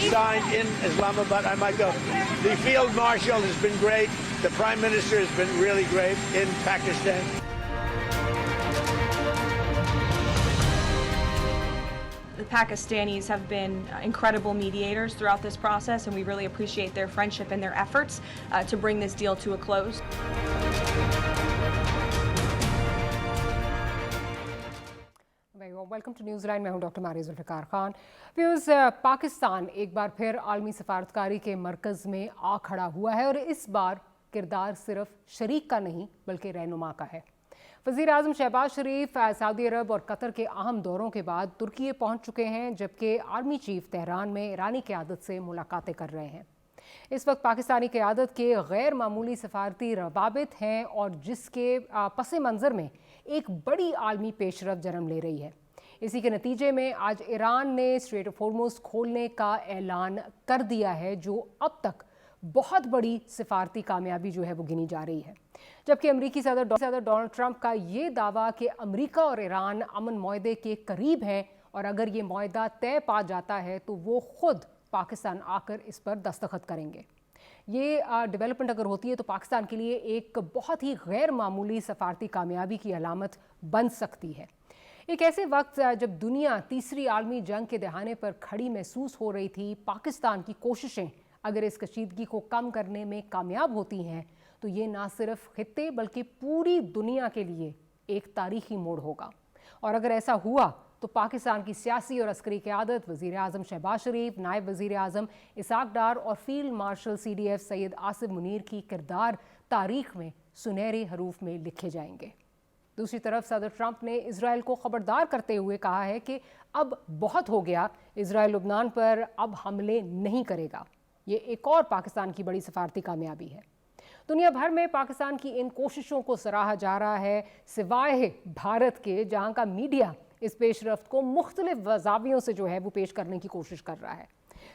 Einstein in Islamabad, I might go. The Field Marshal has been great. The Prime Minister has been really great in Pakistan. The Pakistanis have been incredible mediators throughout this process, and we really appreciate their friendship and their efforts to bring this deal to a close. Welcome to Newsline. मैं हूं doctor Maria Zulfiqar Khan. Views, Pakistan एक बार फिर आलमी सफारतकारी के मरकज़ में आ खड़ा हुआ है और इस बार किरदार सिर्फ शरीक का नहीं बल्कि रहनुमा का है। वज़ीर आज़म शहबाज शरीफ सऊदी अरब और कतर के अहम दौरों के बाद तुर्की पहुंच चुके हैं, जबकि आर्मी चीफ तेहरान में ईरानी क़यादत से मुलाकातें कर रहे हैं। इस वक्त पाकिस्तानी क़यादत के गैर मामूली सफारती रवाबित हैं और जिसके पस मंज़र में एक बड़ी आलमी पेशरफ जन्म ले रही है। इसी के नतीजे में आज ईरान ने स्ट्रेट ऑफ हॉर्मुज़ खोलने का ऐलान कर दिया है, जो अब तक बहुत बड़ी सिफारती कामयाबी जो है वो गिनी जा रही है। जबकि अमरीकी सदर डोनाल्ड ट्रंप का ये दावा कि अमरीका और ईरान अमन मुआहदे के करीब हैं और अगर ये मुआहदा तय पा जाता है तो वो खुद पाकिस्तान आकर इस पर दस्तखत करेंगे। ये डेवलपमेंट अगर होती है तो पाकिस्तान के लिए एक बहुत ही गैर मामूली सफारती कामयाबी की अलामत बन सकती है। एक ऐसे वक्त जब दुनिया तीसरी आलमी जंग के दहाने पर खड़ी महसूस हो रही थी, पाकिस्तान की कोशिशें अगर इस कशीदगी को कम करने में कामयाब होती हैं तो ये ना सिर्फ खित्ते बल्कि पूरी दुनिया के लिए एक तारीखी मोड़ होगा। और अगर ऐसा हुआ तो पाकिस्तान की सियासी और अस्करी क़यादत, वज़ीर आज़म शहबाज शरीफ, नायब वज़ीर आज़म इसाक डार और field marshal CDF Syed Asif Munir की किरदार तारीख में सुनहरे हरूफ में लिखे जाएंगे। दूसरी तरफ सदर ट्रंप ने इजराइल को खबरदार करते हुए कहा है कि अब बहुत हो गया, इजराइल लुबनान पर अब हमले नहीं करेगा। ये एक और पाकिस्तान की बड़ी सफारती कामयाबी है। दुनिया भर में पाकिस्तान की इन कोशिशों को सराहा जा रहा है, सिवाय भारत के, जहां का मीडिया इस पेशरफ्त को मुख्तलिफ ज़ावियों से जो है वो पेश करने की कोशिश कर रहा है।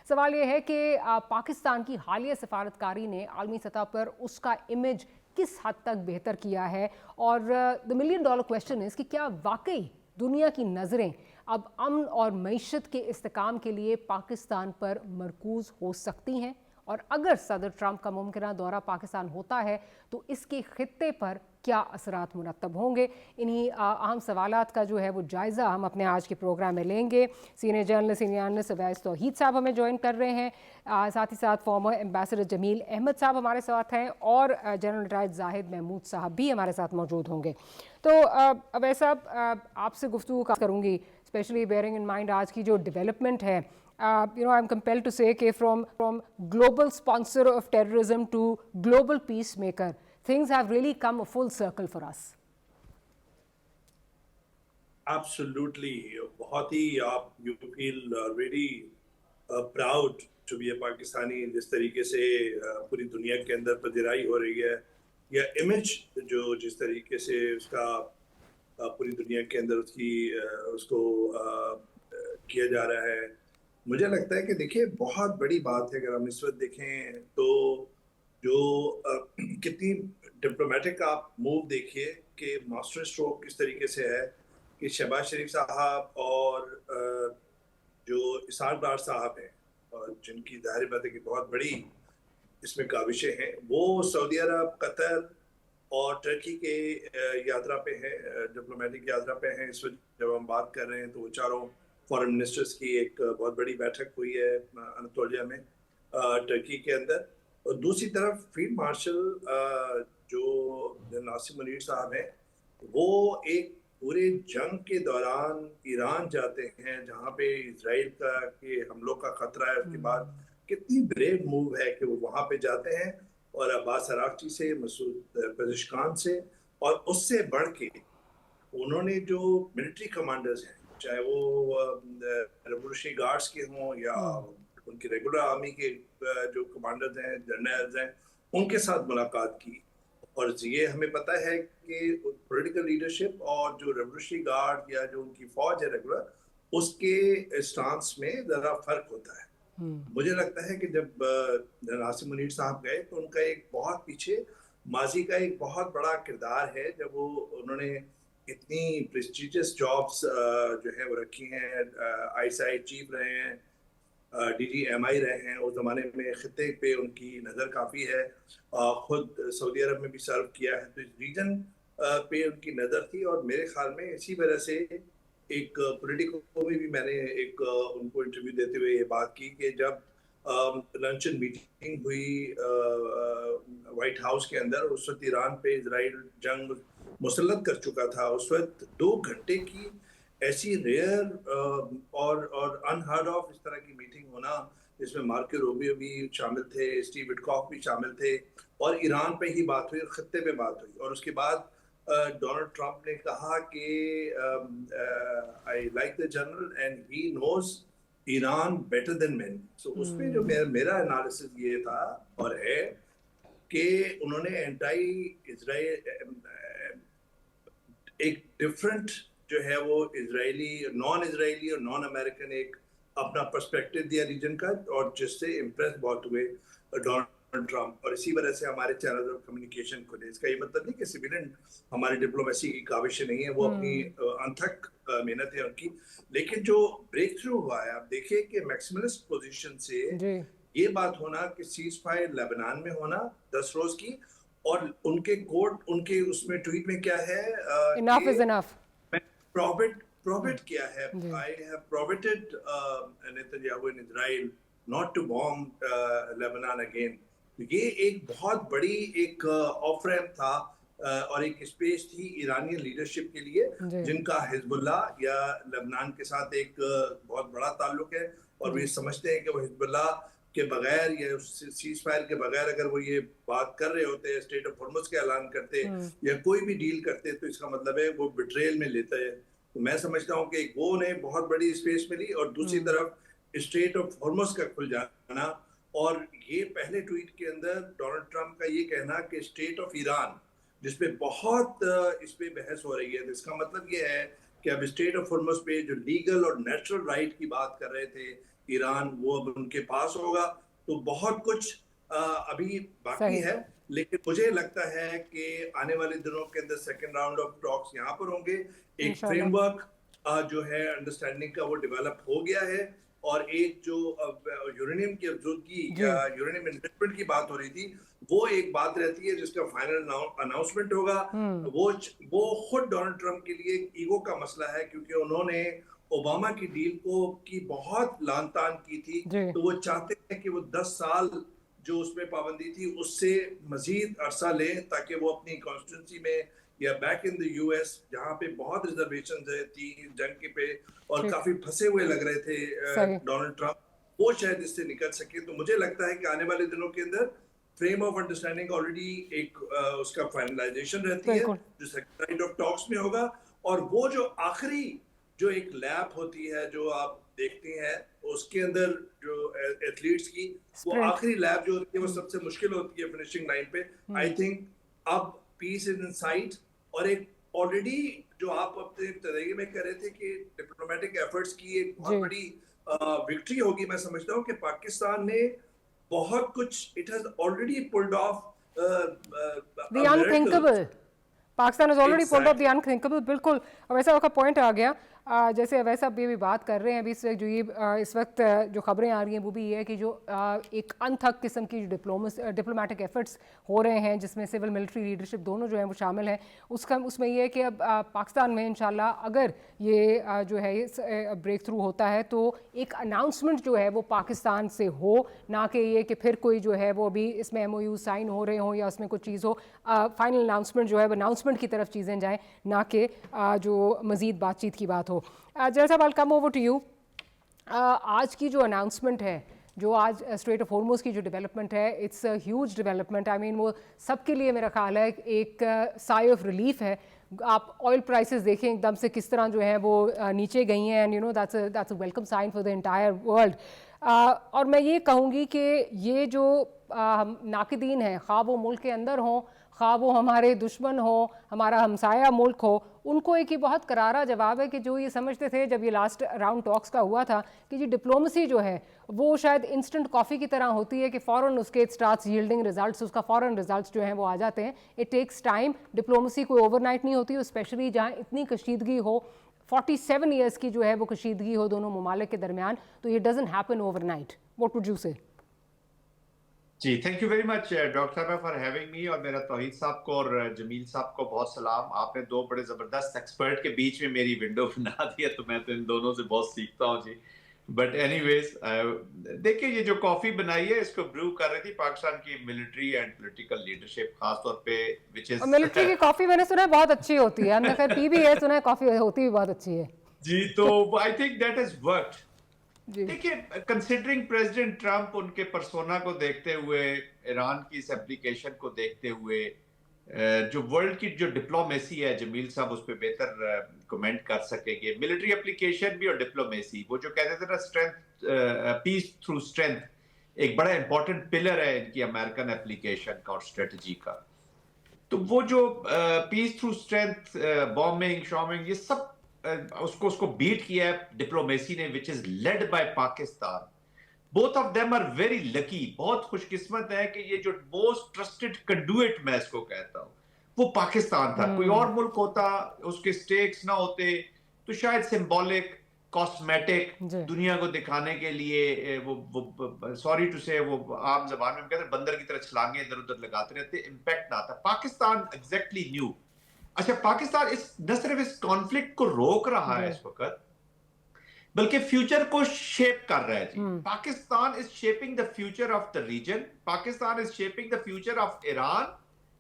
सवाल ये है कि पाकिस्तान की हालिया सफारतकारी ने आलमी सतह पर उसका इमेज किस हद तक बेहतर किया है और the million dollar question is कि क्या वाकई दुनिया की नज़रें अब अमन और मईशत के इस्तेकाम के लिए पाकिस्तान पर मरकूज़ हो सकती हैं? और अगर सदर ट्रंप का मुमकिना दौरा पाकिस्तान होता है तो इसके खित्ते पर क्या असरात मुरतब होंगे? इन्हीं अहम सवालात का जो है वो जायज़ा हम अपने आज के प्रोग्राम में लेंगे। Senior journalist senior analyst Awais Tauheed साहब हमें ज्वाइन कर रहे हैं, साथ ही साथ फॉर्मर एम्बेसडर जमील अहमद साहब हमारे साथ हैं और जनरल रिटायर्ड जाहिद महमूद साहब भी हमारे साथ मौजूद होंगे। तो अवैस साहब, आपसे गुफ्तगू करूँगी, स्पेशली बेयरिंग इन माइंड आज की जो डेवलपमेंट है। I'm compelled to say that from global sponsor of terrorism to global peacemaker, things have really come a full circle for us. Absolutely, बहुत ही you feel really proud to be a Pakistani। जिस तरीके से पूरी दुनिया के अंदर पधिराई हो रही है, या इमेज जो जिस तरीके से उसका पूरी दुनिया के अंदर उसको किया जा रहा है, मुझे लगता है कि देखिए बहुत बड़ी बात है। अगर हम इस वक्त देखें तो जो कितनी डिप्लोमेटिक आप मूव देखिए कि मास्टर स्ट्रोक किस तरीके से है कि शहबाज शरीफ साहब और जो इसाक डार साहब हैं और जिनकी ज़ाहिर बात है कि बहुत बड़ी इसमें काविशें हैं, वो सऊदी अरब, कतर और टर्की के यात्रा पे हैं, डिप्लोमेटिक यात्रा पे हैं। इस वक्त जब हम बात कर रहे हैं तो वो चारों फॉरेन मिनिस्टर्स की एक बहुत बड़ी बैठक हुई है अनातोलिया में, टर्की के अंदर। और दूसरी तरफ फील्ड मार्शल जो आसिफ मुनीर साहब हैं, वो एक पूरे जंग के दौरान ईरान जाते हैं जहाँ पे इजराइल के हमलों का खतरा है। उसके बाद कितनी ब्रेव मूव है कि वो वहाँ पे जाते हैं और अब्बास अरागची से, मसूद पेज़ेश्कान से, और उससे बढ़ के उन्होंने जो मिलिट्री कमांडर्स हैं, चाहे वो रेवोल्यूशनरी गार्ड्स के हों या उनकी रेगुलर आर्मी के जो कमांडर्स हैं, जनरल्स हैं, उनके साथ मुलाकात की। और ये हमें पता है कि पॉलिटिकल लीडरशिप और जो रेवोल्यूशनरी गार्ड या जो उनकी फौज है रेगुलर, उसके स्टांस में ज़रा फर्क होता है। मुझे लगता है कि जब आसिफ मुनीर साहब गए तो उनका एक बहुत पीछे माजी का एक बहुत बड़ा किरदार है, जब उन्होंने इतनी प्रेस्टिजियस जॉब्स जो है वो रखी हैं, ISI चीफ रहे हैं, DGMI رہے ہیں. اس زمانے میں خطے پہ ان کی نظر کافی ہے, خود سعودی عرب میں بھی سرو کیا ہے, تو اس ریجن پہ ان کی نظر تھی. اور میرے خیال میں اسی وجہ سے ایک پولیٹیکو میں بھی میں نے ایک ان کو انٹرویو دیتے ہوئے یہ بات کی کہ جب لنچن میٹنگ ہوئی وائٹ ہاؤس کے اندر, اس وقت ایران پہ اسرائیل جنگ مسلط کر چکا تھا. اس وقت 2 گھنٹے کی ایسی ریئر اور انہرڈ آف اس طرح کی میٹنگ ہونا, جس میں مارکو روبیو بھی شامل تھے, اسٹیو وٹکاف بھی شامل تھے, اور ایران پہ ہی بات ہوئی اور خطے پہ بات ہوئی. اور اس کے بعد ڈونلڈ ٹرمپ نے کہا کہ I like the general and he knows Iran better than me. So اس پہ جو میرا انالیسس یہ تھا اور ہے کہ انہوں نے اینٹائی اسرائیل ایک ڈفرنٹ جو ہے وہ اسرائیلی اور نان امریکن ایک اپنا پرسپیکٹو دیا ریجن کا, اور جس سے امپریس بہت ہوئے ڈونلڈ ٹرمپ. اور اسی وجہ سے ہمارے چینل آف کمیونیکیشن کھلے. اس کا یہ مطلب نہیں کہ سویلین ہماری ڈپلومیسی کی کاوشیں نہیں ہیں, وہ اپنی انتھک محنت ہے ان کی. لیکن جو بریک تھرو ہوا ہے, آپ دیکھیں کہ میکسیملسٹ پوزیشن سے یہ بات ہونا کہ سیز فائر لیبنان میں ہونا 10 روز کی, اور ان کے کوٹ ان کے اس میں ٹویٹ میں کیا ہے, enough is enough. Probate کیا ہے, I have probated Netanyahu in Israel not to bomb Lebanon again. یہ ایک بہت بڑی ایک آف ریمپ تھا اور ایک اسپیس تھی ایرانی لیڈرشپ کے لیے, جن کا حزب اللہ یا لبنان کے ساتھ ایک بہت بڑا تعلق ہے, اور وہ یہ سمجھتے ہیں کہ وہ حزب اللہ کے بغیر یا سیز فائر کے بغیر اگر وہ یہ بات کر رہے ہوتے, اسٹیٹ آف ہارمز کا اعلان کرتے یا کوئی بھی ڈیل کرتے, تو اس کا مطلب ہے وہ بٹریل میں لیتا ہے. تو میں سمجھتا ہوں کہ وہ نے بہت بڑی اسپیس ملی, اور دوسری طرف اسٹیٹ آف ہارمز کا کھل جانا. اور یہ پہلے ٹویٹ کے اندر ڈونلڈ ٹرمپ کا یہ کہنا کہ اسٹیٹ آف ایران, جس پہ بہت اس پہ بحث ہو رہی ہے, تو اس کا مطلب یہ ہے کہ اب اسٹیٹ آف ہارمز پہ جو لیگل اور نیچرل رائٹ کی بات کر رہے تھے ایران, وہ اب ان کے پاس ہوگا. تو بہت کچھ ابھی باقی ہے, لیکن مجھے لگتا ہے کہ آنے والے دنوں کے اندر سیکنڈ راؤنڈ آف ٹاکس یہاں پر ہوں گے. ایک فریم ورک جو ہے انڈرسٹینڈنگ کا وہ ڈیولپ ہو گیا ہے, اور ایک جو یورینیم کی افزودگی یا یورینیم انویسٹمنٹ کی بات ہو رہی تھی, وہ ایک بات رہتی ہے جس کا فائنل اناؤنسمنٹ ہوگا. وہ خود ڈونلڈ ٹرمپ کے لیے ایگو کا مسئلہ ہے, کیونکہ انہوں نے اوباما کی ڈیل کی بہت لان تان کی تھی, تو وہ چاہتے ہیں کہ وہ 10 سال جو اس میں پابندی تھی اس سے مزید عرصہ لیں, تاکہ وہ اپنی کانسٹیٹوئنسی میں یا back in the U S, جہاں پہ بہت ریزرویشنز تھی جنگ کے پہ اور کافی پھنسے ہوئے لگ رہے تھے ڈونلڈ ٹرمپ, وہ شاید اس سے نکل سکے. تو مجھے لگتا ہے کہ آنے والے دنوں کے اندر فریم آف انڈرسٹینڈنگ آلریڈی ایک اس کا فائنلائزیشن رہتی ہے, جو سیکنڈ راؤنڈ آف ٹاکس میں ہوگا. اور وہ جو آخری جو ایک لیب ہوتی ہے جو آپ دیکھتے ہیں, اس کے اندر جو ایتھلیٹس کی وہ آخری لیب جو ہوتی ہے, وہ سب سے مشکل ہوتی ہے فنیشنگ لائن پہ. آئی تھنک اب پیس از ان سائٹ, اور ایک آلریڈی جو آپ اپنے ابتدائی میں کہہ رہے تھے کہ ڈپلومیٹک ایفرٹس کی ایک بہت بڑی وکٹری ہوگی. میں سمجھتا ہوں کہ پاکستان نے بہت کچھ, it has already pulled off the unthinkable. Pakistan has already pulled off the unthinkable. بالکل ویسا کا پوائنٹ آ گیا. جیسے ویسا بھی بات کر رہے ہیں ابھی جو یہ اس وقت جو خبریں آ رہی ہیں وہ بھی یہ ہے کہ جو ایک انتھک قسم کی جو ڈپلومیٹک ایفرٹس ہو رہے ہیں, جس میں سول ملٹری لیڈرشپ دونوں جو ہیں وہ شامل ہیں, اس میں یہ ہے کہ اب پاکستان میں انشاءاللہ اگر یہ جو ہے بریک تھرو ہوتا ہے تو ایک اناؤنسمنٹ جو ہے وہ پاکستان سے ہو, نہ کہ یہ کہ پھر کوئی جو ہے وہ ابھی اس میں MOU سائن ہو رہے ہوں یا اس میں کوئی چیز ہو. فائنل اناؤنسمنٹ جو ہے وہ اناؤنسمنٹ کی طرف چیزیں جائیں, نہ کہ جو مزید بات چیت کی بات ہو. جنرل صاحب I'll come over to you. آج کی جو اناؤنسمنٹ ہے, جو آج اسٹریٹ آف ہارمز کی جو ڈیولپمنٹ ہے, اٹس اے ہیوج ڈیولپمنٹ. آئی مین وہ سب کے لیے میرا خیال ہے ایک سائے آف ریلیف ہے. آپ آئل پرائسز دیکھیں ایک دم سے کس طرح جو ہیں وہ نیچے گئی ہیں, and you know that's a welcome sign for the entire world. اور میں یہ کہوں گی کہ یہ جو ناقدین ہیں, خواہ وہ ملک کے اندر ہوں, خواہ وہ ہمارے دشمن ہو, ہمارا ہمسایہ ملک ہو, ان کو ایک ہی بہت کرارا جواب ہے کہ جو یہ سمجھتے تھے جب یہ لاسٹ راؤنڈ ٹاکس کا ہوا تھا کہ جی ڈپلومسی جو ہے وہ شاید انسٹنٹ کافی کی طرح ہوتی ہے کہ فوراً اس کے اسٹارٹس ییلڈنگ ریزلٹس, اس کا فوراً ریزلٹس جو ہیں وہ آ جاتے ہیں. It takes time. ڈپلومسی کوئی اوور نائٹ نہیں ہوتی, اسپیشلی جہاں اتنی کشیدگی ہو, 47 ईयर्स की जो है वो कशीदगी हो दोनों ममालिक के दरमियान, तो ये doesn't happen overnight. What would you say? जी, thank you very much doctor साहब फॉर हैविंग मी, और मेरा तौहीद साहब को और जमील साहब को बहुत सलाम. आपने दो बड़े ज़बरदस्त एक्सपर्ट के बीच में मेरी विंडो बना दिया, तो मैं तो इन दोनों से बहुत सीखता हूँ जी. बट एनीवेज, देखिए ये जो कॉफ़ी बनाई है इसको ब्रू कर रही थी पाकिस्तान की मिलिट्री एंड पॉलिटिकल लीडरशिप, खास तौर पे विच इज मिलिट्री की कॉफ़ी मैंने सुना है बहुत अच्छी होती है, हमने खैर पी भी है, सुना है कॉफ़ी होती भी बहुत अच्छी है जी. तो I think that is worked. जी. देखिए, कंसिडरिंग प्रेसिडेंट ट्रंप, उनके पर्सोना को देखते हुए, ईरान की इस एप्लीकेशन को देखते हुए, जो वर्ल्ड की जो डिप्लोमेसी है, जमील साहब उस पर बेहतर कमेंट कर सकेंगे. मिलिट्री एप्लीकेशन भी और डिप्लोमेसी, वो जो कहते थे ना स्ट्रेंथ, पीस थ्रू स्ट्रेंथ, एक बड़ा इंपॉर्टेंट पिलर है इनकी अमेरिकन एप्लीकेशन का और स्ट्रेटजी का. तो वो जो पीस थ्रू स्ट्रेंथ, बॉम्बिंग शॉम्बिंग, ये सब उसको बीट किया है डिप्लोमेसी ने, which is led by Pakistan. Both of them are very lucky, बहुत खुशकिस्मत है कि ये जो मोस्ट ट्रस्टेड कंडुइट मैं इसको कहता हूँ वो पाकिस्तान था. कोई और मुल्क होता, उसके स्टेक्स ना होते, तो शायद सिंबॉलिक, कॉस्मेटिक, दुनिया को दिखाने के लिए वो सॉरी टू से, वो आम जबान में कहते हैं बंदर की तरह छलांगे इधर उधर लगाते रहते, इम्पैक्ट ना आता. Pakistan exactly new. अच्छा, पाकिस्तान न सिर्फ इस कॉन्फ्लिक्ट को रोक रहा है इस वक्त, बल्कि फ्यूचर को शेप कर रहा है जी. Pakistan is shaping the future of the region, Pakistan is shaping the future of Iran,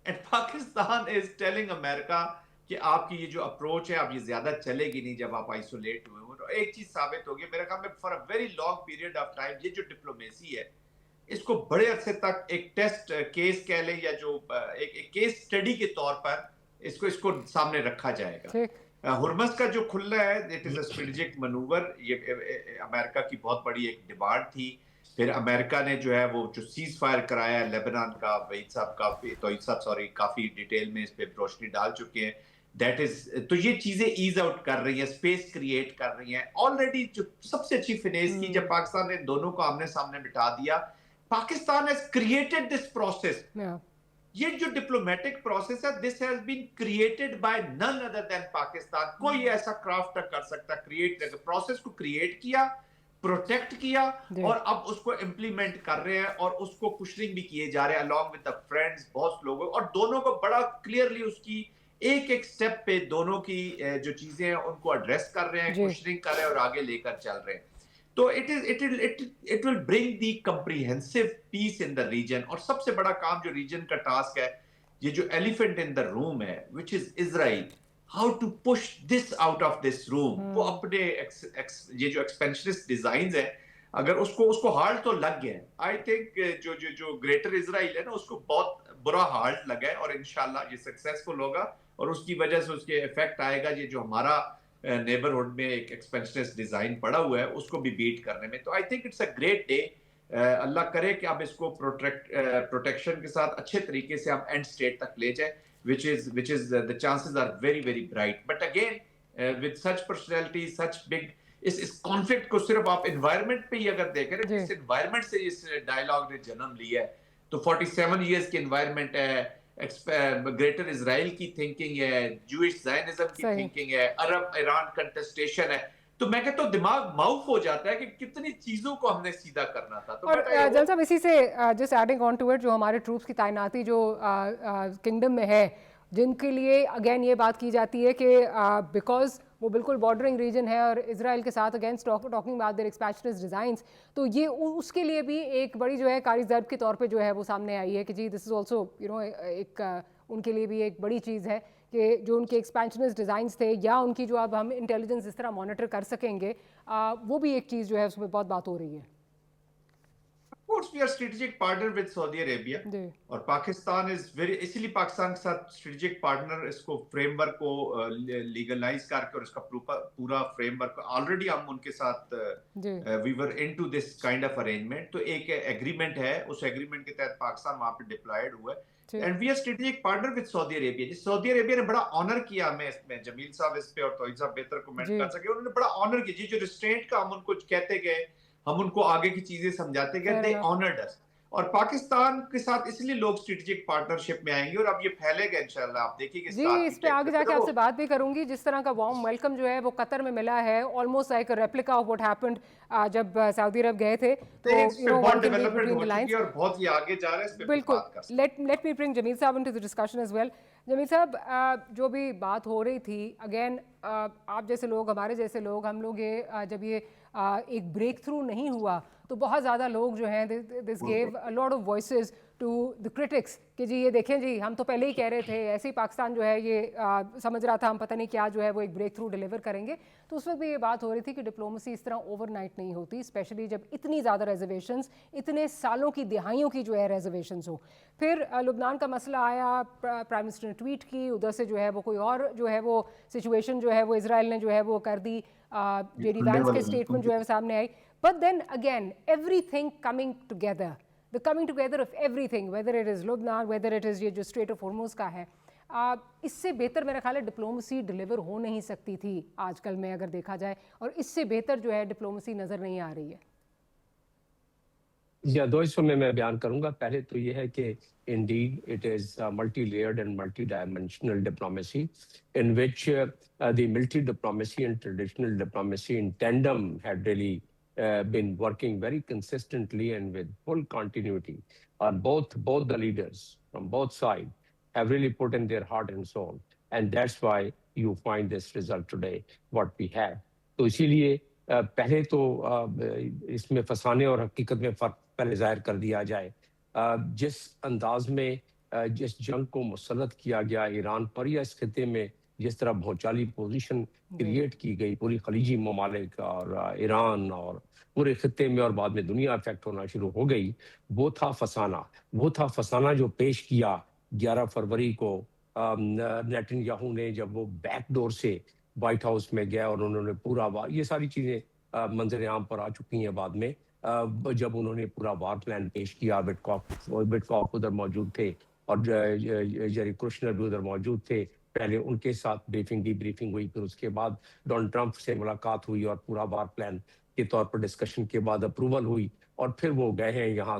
and Pakistan is telling America कि आपकी ये जो अप्रोच है, अब ये ज्यादा चलेगी नहीं जब आप आइसोलेट हुए हो. तो एक चीज साबित होगी मेरे ख्याल में, for a very long period of time, ये जो डिप्लोमेसी है इसको बड़े अरसे तक एक टेस्ट केस कह लें, या जो एक केस स्टडी के तौर पर इसको सामने रखा जाएगा. हुर्मस का जो खुला है, it is a strategic manoeuvre. ये अमेरिका की बहुत बड़ी एक डिमांड थी. फिर अमेरिका ने जो है वो जो सीज फायर कराया है लेबनान का, तौहीद साहब सॉरी काफी डिटेल में इस पे रोशनी डाल चुके हैं. दैट इज, तो ये चीजें ईज आउट कर रही हैं, स्पेस क्रिएट कर रही हैं. ऑलरेडी जो सबसे अच्छी फिनेस की, जब पाकिस्तान ने दोनों को आमने सामने बिठा दिया, Pakistan has created this process. ये जो डिप्लोमेटिक प्रोसेस है, this has been created by none other than Pakistan. कोई ऐसा क्राफ्ट कर सकता, क्रिएट प्रोसेस को क्रिएट किया, प्रोटेक्ट किया, और अब उसको इम्प्लीमेंट कर रहे हैं, और उसको पुशरिंग भी किए जा रहे हैं अलॉन्ग विद द फ्रेंड्स, बहुत लोगों, और दोनों को बड़ा क्लियरली उसकी एक एक स्टेप पे दोनों की जो चीजें हैं उनको एड्रेस कर रहे हैं, पुशरिंग कर रहे हैं और आगे लेकर चल रहे हैं. तो it will bring the comprehensive peace in the region. और सबसे बड़ा काम जो रीजन का टास्क है, ये जो एलिफेंट इन द रूम है, which is Israel, how to push this out of this room. वो अपने ये जो एक्सपेंशनिस्ट डिजाइन्स है, अगर उसको हार्ट तो लग गया है. आई थिंक जो ग्रेटर इजराइल है ना, उसको बहुत बुरा हार्ट लगा है, और इंशाल्लाह ये सक्सेसफुल होगा, और उसकी वजह से उसके इफेक्ट आएगा ये जो हमारा नेबरहुड में एक एक्सपेंशनिस्ट डिजाइन पड़ा हुआ है, उसको भी बीट करने में. तो I think it's a great day. अल्लाह करे कि आप इसको प्रोटेक्शन के साथ अच्छे तरीके से हम एंड स्टेट तक ले जाए, which is the chances are very very bright. But again, with such personalities, such big, इस कॉन्फ्लिक्ट को सिर्फ आप एनवायरनमेंट पे ही अगर देखें, इस एनवायरनमेंट से इस डायलॉग ने जन्म लिया है. तो 47 इयर्स की एनवायरनमेंट है, ग्रेटर इजराइल की थिंकिंग है, जूइश ज़ायनिज्म की थिंकिंग है, अरब ईरान कंटेस्टेशन है. तो मैं कहता हूँ दिमाग माउफ हो जाता है कि कितनी चीजों को हमने सीधा करना था. तो और जल साहब, इसी से just adding on to it, जो हमारे ट्रूप्स की तैनाती जो किंगडम में है, जिनके लिए अगेन ये बात की जाती है कि बिकॉज वो बिल्कुल बॉर्डरिंग रीजन है और इजराइल के साथ against talking about their expansionist designs, तो ये उसके लिए भी एक बड़ी जो है कारी ज़र्ब के तौर पे जो है वो सामने आई है कि जी this is also you know एक उनके लिए भी एक बड़ी चीज़ है कि जो उनके एक्सपेंशनिस्ट डिज़ाइंस थे, या उनकी जो अब हम इंटेलिजेंस इस तरह मॉनिटर कर सकेंगे, वो भी एक चीज़ जो है उसमें बहुत बात हो रही है. Of course, we are strategic partner with Saudi Arabia, और पाकिस्तान इज वेरी, इसीलिए पाकिस्तान के साथ स्ट्रेटेजिक पार्टनर, इसको फ्रेमवर्क को लीगलाइज करके और इसका पूरा फ्रेमवर्क ऑलरेडी हम उनके साथ we were into this kind of arrangement. तो एक एग्रीमेंट है, उस एग्रीमेंट के तहत पाकिस्तान वहां पे डिप्लॉयड हुआ है, and we are strategic partner with Saudi Arabia. Saudi Arabia ने बड़ा ऑनर किया हमें इसमें, जमील साहब इस पे और तौहीद साहब बेहतर कमेंट कर सके, उन्होंने बड़ा ऑनर किया. जो रिस्ट्रेंट का हम उनको कहते गए, हम उनको आगे की चीजें समझाते गए, दे ऑनर्ड अस. اور پاکستان کے ساتھ اس لیے لوگ اسٹریٹجک پارٹنرشپ میں آئیں گے اور اب یہ پھیلے گا انشاءاللہ. آپ دیکھیں گے جی اس پہ آگے جا کے آپ سے بات بھی کروں گی. جس طرح کا وارم ویلکم جو ہے وہ قطر میں ملا ہے, almost like a replica of what happened جب سعودی عرب گئے تھے, تو بہت ڈیولپمنٹ ہو چکی ہے اور بہت ہی آگے جا رہا ہے. اس پہ بالکل. بات کر سکتے ہیں. لیٹ می برنگ جمیل صاحب into the discussion as well. Jamil صاحب, جو بھی بات ہو رہی تھی, اگین آپ جیسے لوگ, ہمارے جیسے لوگ, ہم لوگ یہ جب یہ ایک بریک تھرو نہیں ہوا تو بہت زیادہ لوگ جو ہیں this gave a lot of voices to the critics کہ جی یہ دیکھیں جی ہم تو پہلے ہی کہہ رہے تھے, ایسے ہی پاکستان جو ہے یہ سمجھ رہا تھا ہم پتہ نہیں کیا جو ہے وہ ایک بریک تھرو ڈیلیور کریں گے. تو اس وقت بھی یہ بات ہو رہی تھی کہ ڈپلومسی اس طرح اوور نائٹ نہیں ہوتی, اسپیشلی جب اتنی زیادہ ریزرویشنز, اتنے سالوں کی دہائیوں کی جو ہے ریزرویشنز ہوں. پھر لبنان کا مسئلہ آیا, پرائم منسٹر نے ٹویٹ کی, ادھر سے جو ہے وہ کوئی اور جو ہے وہ سچویشن جو ہے وہ اسرائیل نے جو ہے وہ کر دی, جے ڈی وینس کے اسٹیٹمنٹ جو ہے سامنے آئی. But then again, everything coming together, the coming together of everything, whether it is Lebanon, whether it is یہ جو Strait of Hormuz کا ہے, اس سے بہتر میرا خیال ہے ڈپلومسی ڈیلیور ہو نہیں سکتی تھی آج کل میں اگر دیکھا جائے, اور اس سے بہتر جو ہے ڈپلومسی نظر نہیں آ رہی ہے. یا دو حصوں میں بیان کروں گا. پہلے تو یہ ہے کہ indeed it is multi-layered and multi-dimensional diplomacy in which the military diplomacy and traditional diplomacy in tandem had really been working very consistently and with full continuity. Both the leaders from both sides have really put in their heart and soul, and that's why you find this result today what we have. تو اسی لیے پہلے تو اس میں فسانے اور حقیقت میں فرق پہلے ظاہر کر دیا جائے. جس انداز میں جس جنگ کو مسلط کیا گیا ایران پر, یا اس خطے میں جس طرح بھونچالی پوزیشن کریٹ کی گئی پوری خلیجی ممالک اور ایران اور پورے خطے میں, اور بعد میں دنیا افیکٹ ہونا شروع ہو گئی, وہ تھا فسانہ جو پیش کیا 11 فروری کو نیتن یاہو نے, جب وہ بیک ڈور سے وائٹ ہاؤس میں گیا اور انہوں نے پورا یہ ساری چیزیں منظر عام پر آ چکی ہیں بعد میں, جب انہوں نے پورا وار پلان پیش کیا. وٹکاف ادھر موجود تھے اور جیری کرشنر بھی ادھر موجود تھے. پہلے ان کے ساتھ ڈی بریفنگ ہوئی, پھر اس کے بعد ڈونلڈ ٹرمپ سے ملاقات ہوئی اور پورا وار پلان کے طور پر ڈسکشن کے بعد اپروول ہوئی, اور پھر وہ گئے ہیں یہاں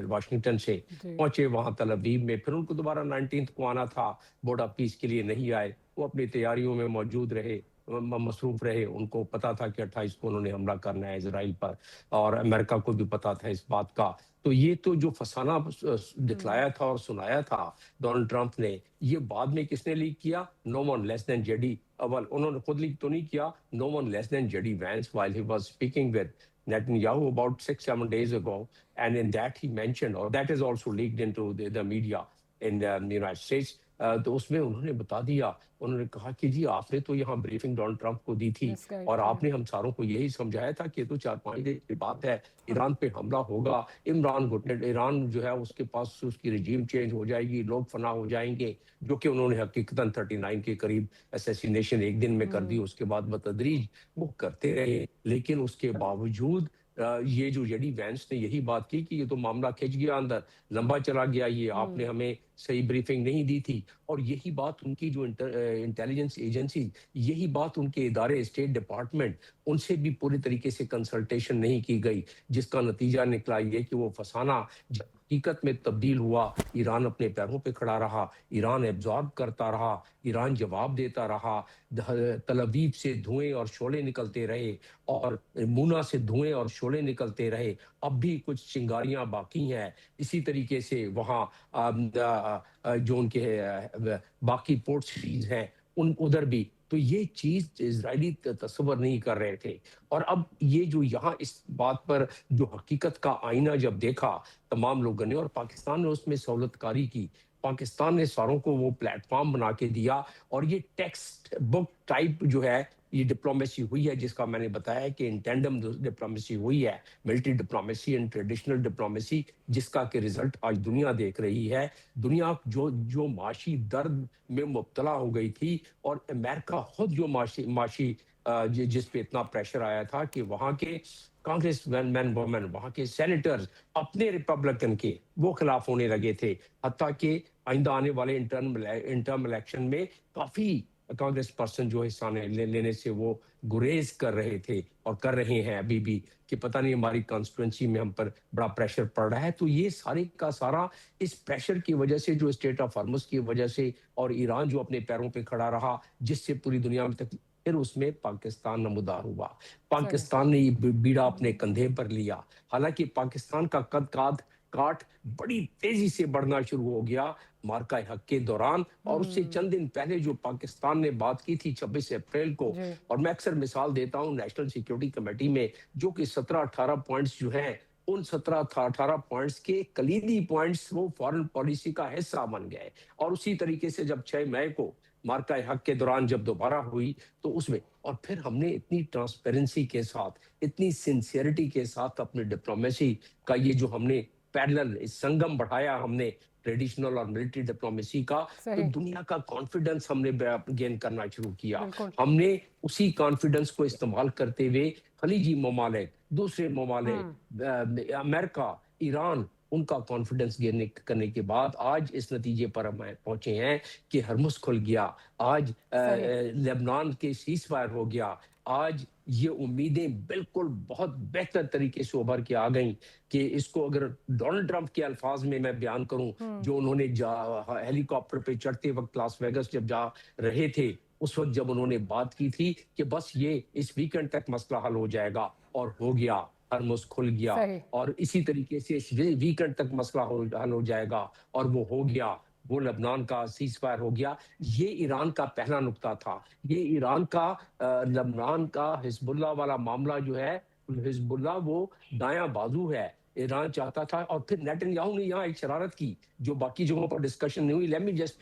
واشنگٹن سے پہنچے وہاں تل ابیب میں. پھر ان کو دوبارہ 19 کو آنا تھا, بورڈ آف پیس کے لیے نہیں آئے, وہ اپنی تیاریوں میں موجود رہے, مصروف رہے. ان کو پتا تھا کہ 28 کو انہوں نے حملہ کرنا ہے اسرائیل پر, اور امریکہ کو بھی پتا تھا اس بات کا. تو یہ تو جو فسانہ دکھلایا تھا اور سنایا تھا ڈونلڈ ٹرمپ نے, یہ بعد میں کس نے لیک کیا؟ No one less than J D. اول انہوں نے خود لیک تو نہیں کیا, no one less than J D Vance while he was speaking with Netanyahu about 6-7 days ago, and in that he mentioned, or that is also leaked into the media in the United States. تو اس میں انہوں نے بتا دیا, انہوں نے کہا کہ جی آپ نے تو یہاں بریفنگ ڈونلڈ ٹرمپ کو دی تھی, اور آپ نے ہم ساروں کو یہی سمجھایا تھا کہ تو 4-5 دن کی بات ہے, ایران پہ حملہ ہوگا, ایران جو ہے اس کے پاس اس کی رجیم چینج ہو جائے گی, لوگ فنا ہو جائیں گے, جو کہ انہوں نے حقیقتاً 39 کے قریب اسیسینیشن ایک دن میں کر دی. اس کے بعد بتدریج وہ کرتے رہے, لیکن اس کے باوجود یہ جو جے ڈی وینس نے یہی بات کی کہ یہ تو معاملہ کھنچ گیا, اندر لمبا چلا گیا, یہ آپ نے ہمیں صحیح بریفنگ نہیں دی تھی. اور یہی بات ان کی جو انٹیلیجنس ایجنسی, یہی بات ان کے ادارے اسٹیٹ ڈپارٹمنٹ, ان سے بھی پوری طریقے سے کنسلٹیشن نہیں کی گئی, جس کا نتیجہ نکلا یہ کہ وہ فسانہ حقیقت میں تبدیل ہوا. ایران اپنے پیروں پہ کھڑا رہا, ایران ایبزارب کرتا رہا, ایران جواب دیتا رہا. تل ابیب سے دھوئیں اور شعلے نکلتے رہے, اور مونا سے دھوئیں اور شعلے نکلتے رہے. اب بھی کچھ چنگاریاں باقی ہیں. اسی طریقے سے وہاں جو ان کے باقی پورٹ سٹیز ہیں ان ادھر بھی. تو یہ چیز اسرائیلی تصور نہیں کر رہے تھے. اور اب یہ جو یہاں اس بات پر جو حقیقت کا آئینہ جب دیکھا تمام لوگوں نے, اور پاکستان نے اس میں سہولت کاری کی, پاکستان نے ساروں کو وہ پلیٹ فارم بنا کے دیا, اور یہ ٹیکسٹ بک ٹائپ جو ہے یہ ڈپلومیسی ہوئی ہے, جس کا میں نے بتایا کہ ان ٹینڈم ڈپلومیسی ہوئی ہے, military diplomacy and traditional diplomacy, جس کا کہ رزلٹ آج دنیا دیکھ رہی ہے. دنیا جو معاشی درد میں مبتلا ہو گئی تھی, اور امریکہ خود جو معاشی جس پہ اتنا پریشر آیا تھا کہ وہاں کے کانگریس مین وومن, وہاں کے سینیٹرز اپنے ریپبلکن کے وہ خلاف ہونے لگے تھے, حتیٰ کہ آئندہ آنے والے انٹرم الیکشن میں کافی कांग्रेस पर्सन जो हिस्सा लेने से वो गुरेज कर रहे थे और कर रहे हैं अभी भी कि पता नहीं हमारी कॉन्स्टिट्यूंसी में हम पर बड़ा प्रेशर पड़ रहा है। तो ये सारे का सारा इस प्रेशर की वजह से, जो स्टेट ऑफ हॉर्मुज की वजह से, और ईरान जो अपने पैरों पे खड़ा रहा, जिससे पूरी दुनिया में तक फिर उसमें पाकिस्तान नमूदार हुआ। पाकिस्तान ने ये बीड़ा अपने कंधे पर लिया। हालांकि पाकिस्तान का कद काट बड़ी तेजी से बढ़ना शुरू हो गया मार्का हक के दौरान, और उससे चंद दिन पहले जो पाकिस्तान ने बात की थी 26 अप्रैल को, और मैं अक्सर मिसाल देता हूं नेशनल सिक्योरिटी कमेटी में, जो कि 17-18 पॉइंट्स जो हैं, उन 17-18 पॉइंट्स के कलीदी पॉइंट्स वो फॉरेन पॉलिसी का हिस्सा बन गए। और उसी तरीके से जब 6 मई को मार्का हक के दौरान जब दोबारा हुई तो उसमें, और फिर हमने इतनी ट्रांसपेरेंसी के साथ, इतनी सिंसियरिटी के साथ अपनी डिप्लोमेसी का ये जो हमने पैरेलल संगम बढ़ाया हमने ट्रेडिशनल और मिलिट्री डिप्लोमेसी का, तो दुनिया का कॉन्फिडेंस हमने गेन करना शुरू किया। हमने उसी कॉन्फिडेंस को इस्तेमाल करते हुए खलीजी ममालिक, दूसरे ममालिक, अमेरिका, ईरान, उनका कॉन्फिडेंस गेन करने के बाद आज इस नतीजे पर हम पहुंचे हैं कि हरमुज खुल गया, आज लेबनान के सीज फायर हो गया, आज ये उम्मीदें बिल्कुल बहुत बेहतर तरीके से उभर के आ गई कि इसको अगर डोनाल्ड ट्रंप के अल्फाज में मैं बयान करूं, जो उन्होंने हेलीकॉप्टर पे चढ़ते वक्त लास वेगस जब जा रहे थे, उस वक्त जब उन्होंने बात की थी कि बस ये इस वीकेंड तक मसला हल हो जाएगा, और हो गया, हरमुज खुल गया, और इसी तरीके से इस वीकेंड तक मसला हल हो जाएगा, और वो हो गया, वो लेबनान का सीज फायर हो गया। ये ईरान का पहला नुक्ता था। ये ईरान का लेबनान का हिजबुल्लाह वाला मामला जो है, हिजबुल्लाह वो दायां बाजू है, ईरान चाहता था। और फिर नेतन्याहू ने यहाँ एक शरारत की जो बाकी जगहों पर डिस्कशन नहीं हुई। Let me just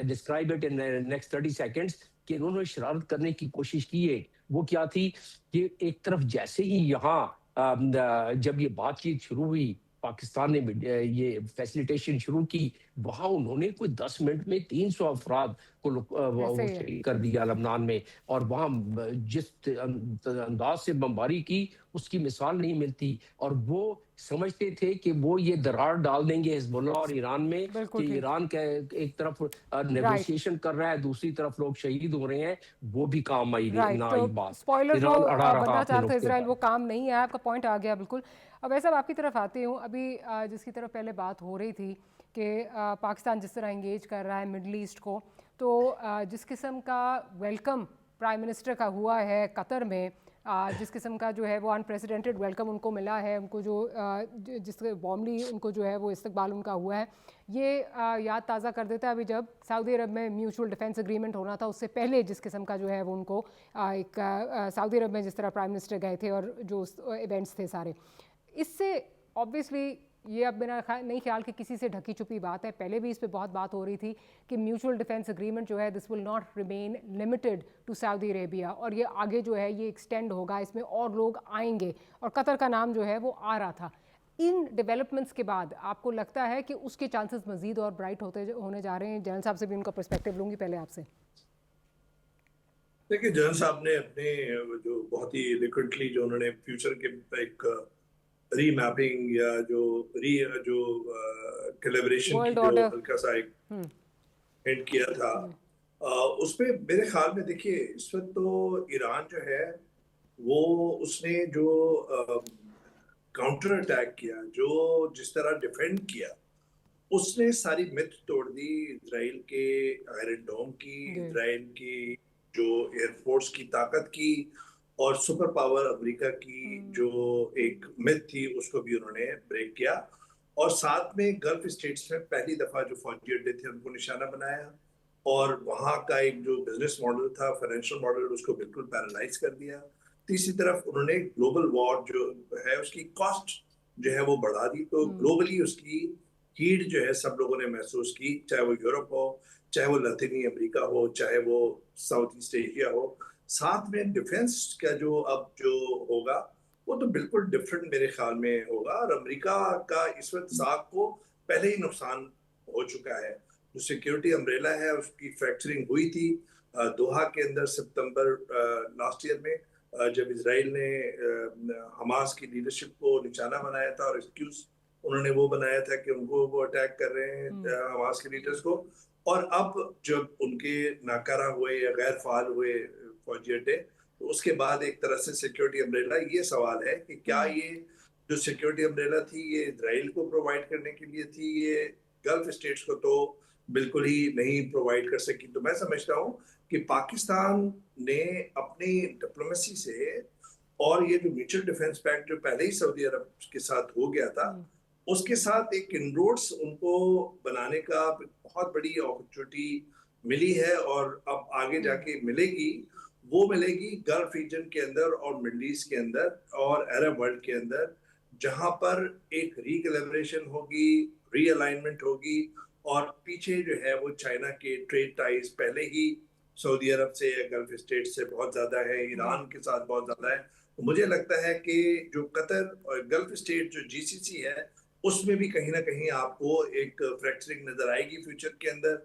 describe it in next 30 seconds कि उन्होंने शरारत करने की कोशिश की है। वो क्या थी कि एक तरफ जैसे ही यहाँ जब ये बातचीत शुरू हुई, पाकिस्तान ने ये फैसिलिटेशन शुरू की, वहां उन्होंने कोई 10 मिनट में 300 अफराद को शहीद कर दिया लेबनान में, और वहां जिस अंदाज से बमबारी की उसकी मिसाल नहीं मिलती। और वो समझते थे कि वो ये दरार डाल देंगे हिजबुल्लाह और ईरान में, कि ईरान का एक तरफ नेगोशिएशन कर रहा है, दूसरी तरफ लोग शहीद हो रहे हैं, वो भी काम आई नहीं बात। स्पॉइलर जो बनना चाह रहा था इजराइल, वो काम नहीं है। आपका पॉइंट आ गया बिल्कुल। अब ऐसा आपकी तरफ आती हूँ, अभी जिसकी तरफ पहले बात हो रही थी कि पाकिस्तान जिस तरह इंगेज कर रहा है मिडल ईस्ट को, तो जिस किस्म का वेलकम प्राइम मिनिस्टर का हुआ है कतर में, जिस किस्म का जो है वो अनप्रेसिडेंटेड वेलकम उनको मिला है, उनको जो जिस वार्मली उनको जो है वो इस्तकबाल उनका हुआ है, ये याद ताज़ा कर देता है अभी जब सऊदी अरब में म्यूचुअल डिफेंस एग्रीमेंट होना था, उससे पहले जिस किस्म का जो है वो उनको एक सऊदी अरब में जिस तरह प्राइम मिनिस्टर गए थे और जो इवेंट्स थे सारे, इससे ऑब्वियसली ये अब मेरा नहीं ख्याल कि किसी से ढकी छुपी बात है, पहले भी इस पे बहुत बात हो रही थी कि म्यूचुअल डिफेंस एग्रीमेंट जो है this will not remain limited to Saudi Arabia, और ये आगे जो है ये एक्सटेंड होगा, इसमें और लोग आएंगे, और कतर का नाम जो है वो आ रहा था। इन डेवलपमेंट्स के बाद आपको लगता है कि उसके चांसेस मजीद और ब्राइट होने जा रहे हैं? जनरल साहब से भी उनका पर्सपेक्टिव लूँगी पहले आपसे। देखिए, जनरल साहब ने अपने जो बहुत ही एलिक्वेंटली जो उन्होंने फ्यूचर के एक रीमैपिंग या जो कोलैबोरेशन की जो हल्का सा एक हिंट किया था, उसमें मेरे ख्याल में देखिए इस वक्त तो ईरान जो है वो उसने जो काउंटर अटैक किया, जो जिस तरह डिफेंड किया, उसने सारी मिथ तोड़ दी इजराइल के आयरन डोम की, इजराइल की जो एयरफोर्स की ताकत की, और सुपर पावर अमेरिका की जो एक मिथ थी उसको भी उन्होंने ब्रेक किया। और साथ में गल्फ स्टेट्स में पहली दफा जो फौजी अड्डे थे उनको निशाना बनाया, और वहां का एक जो बिजनेस मॉडल था, फाइनेंशियल मॉडल, उसको बिल्कुल पैरालाइज कर दिया। तीसरी तरफ उन्होंने ग्लोबल वॉर जो है उसकी कॉस्ट जो है वो बढ़ा दी, तो ग्लोबली उसकी हीट जो है सब लोगों ने महसूस की, चाहे वो यूरोप हो, चाहे वो लतीनी अमेरिका हो, चाहे वो साउथ ईस्ट एशिया हो। साथ में डिफेंस का जो अब जो होगा वो तो बिल्कुल डिफरेंट मेरे ख्याल में होगा, और अमेरिका का इस वक्त साख को पहले ही नुकसान हो चुका है। जो सिक्योरिटी अम्ब्रेला है उसकी फ्रैक्चरिंग हुई थी दोहा के अंदर सितंबर लास्ट ईयर में, जब इजराइल ने हमास की लीडरशिप को निशाना बनाया था और एक्सक्यूज उन्होंने वो बनाया था कि उनको वो अटैक कर रहे हैं हमास के लीडर्स को। और अब जब उनके नाकारा हुए या गैर फाल हुए फौजी अड्डे, तो उसके बाद एक तरह से सिक्योरिटी अम्ब्रेला, ये सवाल है कि क्या ये जो सिक्योरिटी अम्ब्रेला थी ये इजराइल को प्रोवाइड करने के लिए थी, ये गल्फ स्टेट्स को तो बिल्कुल ही नहीं प्रोवाइड कर सकी। तो मैं समझता हूँ कि पाकिस्तान ने अपनी डिप्लोमेसी से और ये जो म्यूचुअल डिफेंस पैक्ट जो पहले ही सऊदी अरब के साथ हो गया था, उसके साथ एक इनरोड्स उनको बनाने का बहुत बड़ी अपॉर्चुनिटी मिली है और अब आगे जाके मिलेगी। वो मिलेगी गल्फ रीजन के अंदर और मिडल ईस्ट के अंदर और अरब वर्ल्ड के अंदर, जहां पर एक रीकैलिब्रेशन होगी, रीअलाइनमेंट होगी। और पीछे जो है वो चाइना के ट्रेड टाइज पहले ही सऊदी अरब से या गल्फ स्टेट से बहुत ज्यादा है, ईरान के साथ बहुत ज्यादा है। तो मुझे लगता है कि जो कतर और गल्फ स्टेट जो जीसीसी है, उसमें भी कहीं ना कहीं आपको एक फ्रैक्चरिंग नजर आएगी फ्यूचर के अंदर।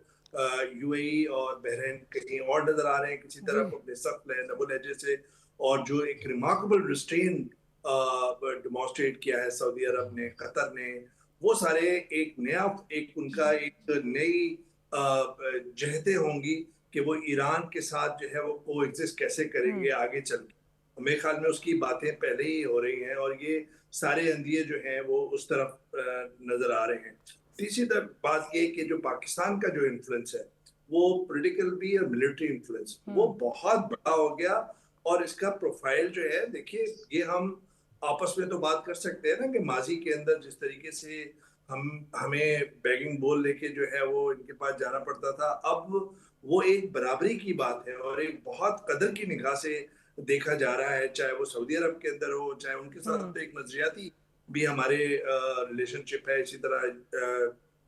यूएई और बहरीन कहीं और नजर आ रहे हैं किसी तरफ अपने सख्त डबल एजे से, और जो एक रिमार्केबल रिस्ट्रेन डेमोन्स्ट्रेट किया है सऊदी अरब ने, कतर ने, वो सारे एक नया एक उनका एक नई जहतें होंगी कि वो ईरान के साथ जो है वो को एग्जिस्ट कैसे करेंगे आगे चल के। मेरे ख्याल में उसकी बातें पहले ही हो रही हैं और ये सारे अंदिये जो हैं वो उस तरफ नजर आ रहे हैं। तीसरी बात ये कि जो पाकिस्तान का जो इन्फ्लुएंस है वो पॉलिटिकल भी और मिलिट्री इन्फ्लुएंस वो बहुत बड़ा हो गया। और इसका प्रोफाइल जो है, देखिए, ये हम आपस में तो बात कर सकते हैं ना कि माजी के अंदर जिस तरीके से हमें बैगिंग बोल लेके जो है वो इनके पास जाना पड़ता था, अब वो एक बराबरी की बात है और एक बहुत कदर की निगाह से देखा जा रहा है, चाहे वो सऊदी अरब के अंदर हो, चाहे उनके साथ तो एक नजरियाती भी हमारे रिलेशनशिप है, इसी तरह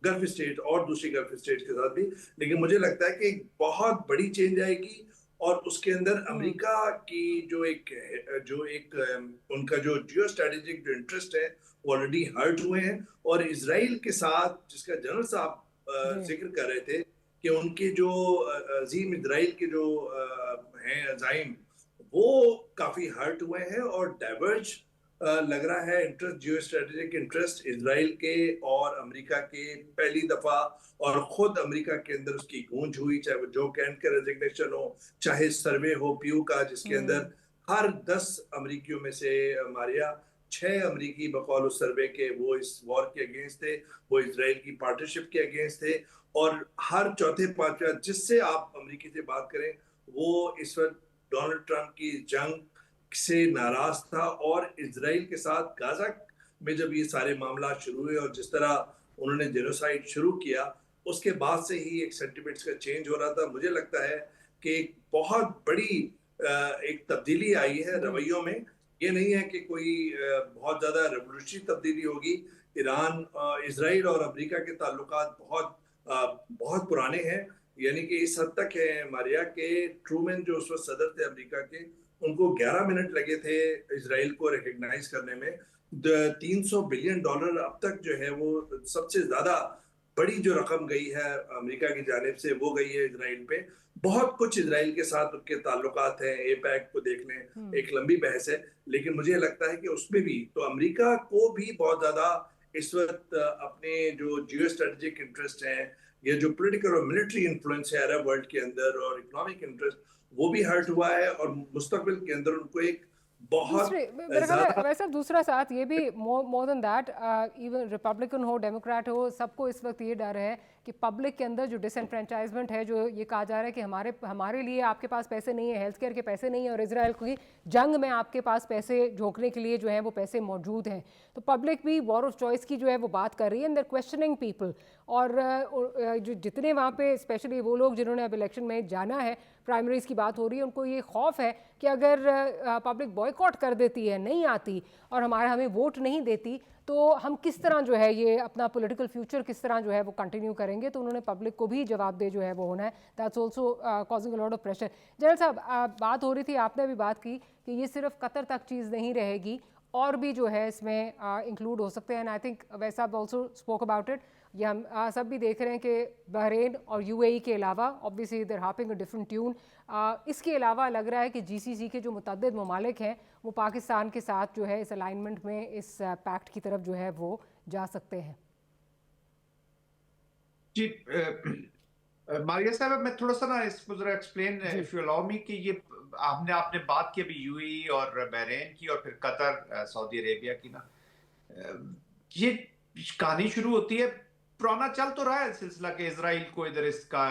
गल्फ स्टेट और दूसरी गल्फ स्टेट के साथ भी। लेकिन मुझे लगता है कि एक बहुत बड़ी चेंज आएगी और उसके अंदर अमेरिका की जो एक उनका जो जियो स्ट्रेटेजिक जो इंटरेस्ट है वो ऑलरेडी हर्ट हुए हैं। और इजराइल के साथ जिसका जनरल साहब जिक्र कर रहे थे कि उनके जो अजीम इजराइल के जो हैं अजाइम, वो काफी हर्ट हुए हैं और डाइवर्ज लग रहा है interest, geo strategic interest Israel के और अमेरिका के पहली दफा। और खुद अमेरिका के अंदर उसकी गूंज हुई, चाहे वो जो कैंट का रेजिग्नेशन हो, चाहे सर्वे हो पीयू का जिसके अंदर हर 10 अमेरिकियों में से मारिया 6 अमेरिकी बकौल उस सर्वे के वो इस वॉर के अगेंस्ट थे, वो इजराइल की पार्टनरशिप के अगेंस्ट थे। और हर चौथे पांचवा जिससे आप अमेरिकी से बात करें वो इस वक्त डोनाल्ड ट्रंप की जंग से नाराज था। और इजराइल के साथ गाजा में जब ये सारे मामला शुरू हुए और जिस तरह उन्होंने जेनोसाइड शुरू किया, उसके बाद से ही एक सेंटिमेंट्स का चेंज हो रहा था। मुझे लगता है कि एक बहुत बड़ी एक तब्दीली आई है रवैयों में। ये नहीं है कि कोई बहुत ज्यादा रेवोल्यूशनरी तब्दीली होगी। ईरान, इजराइल और अमेरिका के ताल्लुकात बहुत पुराने हैं, यानी कि इस हद तक है मारिया के ट्रूमैन जो उस वक्त सदर थे अमेरिका के, उनको 11 मिनट लगे थे इजराइल को रिकग्नाइज करने में। 300 बिलियन डॉलर अब तक जो है वो सबसे ज्यादा बड़ी जो रकम गई है अमेरिका की जानिब से वो गई है इजराइल पे। बहुत कुछ इजराइल के साथ उनके ताल्लुकात हैं, एपैक को देख लें, एक लंबी बहस है। लेकिन मुझे लगता है कि उसमें भी तो अमेरिका को भी बहुत ज्यादा इस वक्त अपने जो जियो स्ट्रेटेजिक इंटरेस्ट हैं या जो पॉलिटिकल और मिलिट्री इन्फ्लुएंस है अरब वर्ल्ड के अंदर और इकोनॉमिक इंटरेस्ट, वो भी हर्ट हुआ है। और मुस्तकबिल के अंदर उनको एक बहुत वैसे दूसरा साथ ये भी more than that, even Republican हो डेमोक्रेट हो, सबको इस वक्त ये डर है कि पब्लिक के अंदर जो डिसएनफ्रेंचाइजमेंट है, जो ये कहा जा रहा है कि हमारे लिए आपके पास पैसे नहीं है, हेल्थ केयर के पैसे नहीं है, और इजराइल की जंग में आपके पास पैसे झोंकने के लिए जो है वो पैसे मौजूद हैं। तो पब्लिक भी वॉर ऑफ चॉइस की जो है वो बात कर रही है, and they are questioning people. और जो जितने वहाँ पे स्पेशली वो लोग जिन्होंने अब इलेक्शन में जाना है, प्राइमरीज की बात हो रही है, उनको ये खौफ है कि अगर पब्लिक बॉयकॉट कर देती है, नहीं आती और हमें वोट नहीं देती, तो हम किस तरह जो है ये अपना पॉलिटिकल फ्यूचर किस तरह जो है वो कंटिन्यू करेंगे। तो उन्होंने पब्लिक को भी जवाब दे जो है वो होना है। That's also causing a lot of pressure. General साहब, बात हो रही थी, आपने भी बात की कि ये सिर्फ कतर तक चीज़ नहीं रहेगी, और भी जो है इसमें इंक्लूड हो सकते हैं। एंड आई थिंक वैसा ऑल्सो स्पोक अबाउट इट। ये हम सब भी देख रहे हैं कि बहरीन और यूएई के अलावा obviously they're harping a different tune. इसके अलावा लग रहा है कि जीसीसी के जो मुतअद्दिद ममालिक हैं वो पाकिस्तान के साथ जो है इस अलाइनमेंट में, इस पैक्ट की तरफ जो है वो जा सकते हैं? जी मारिया साहब, मैं थोड़ा सा ना इसको जरा explain if you allow me कि ये आपने बात की अभी यूएई और बहरीन की और फिर कतर सऊदी अरेबिया की ना, ये कहानी शुरू होती है, पुराना चल तो रहा है सिलसिला कि इजराइल को इधर इसका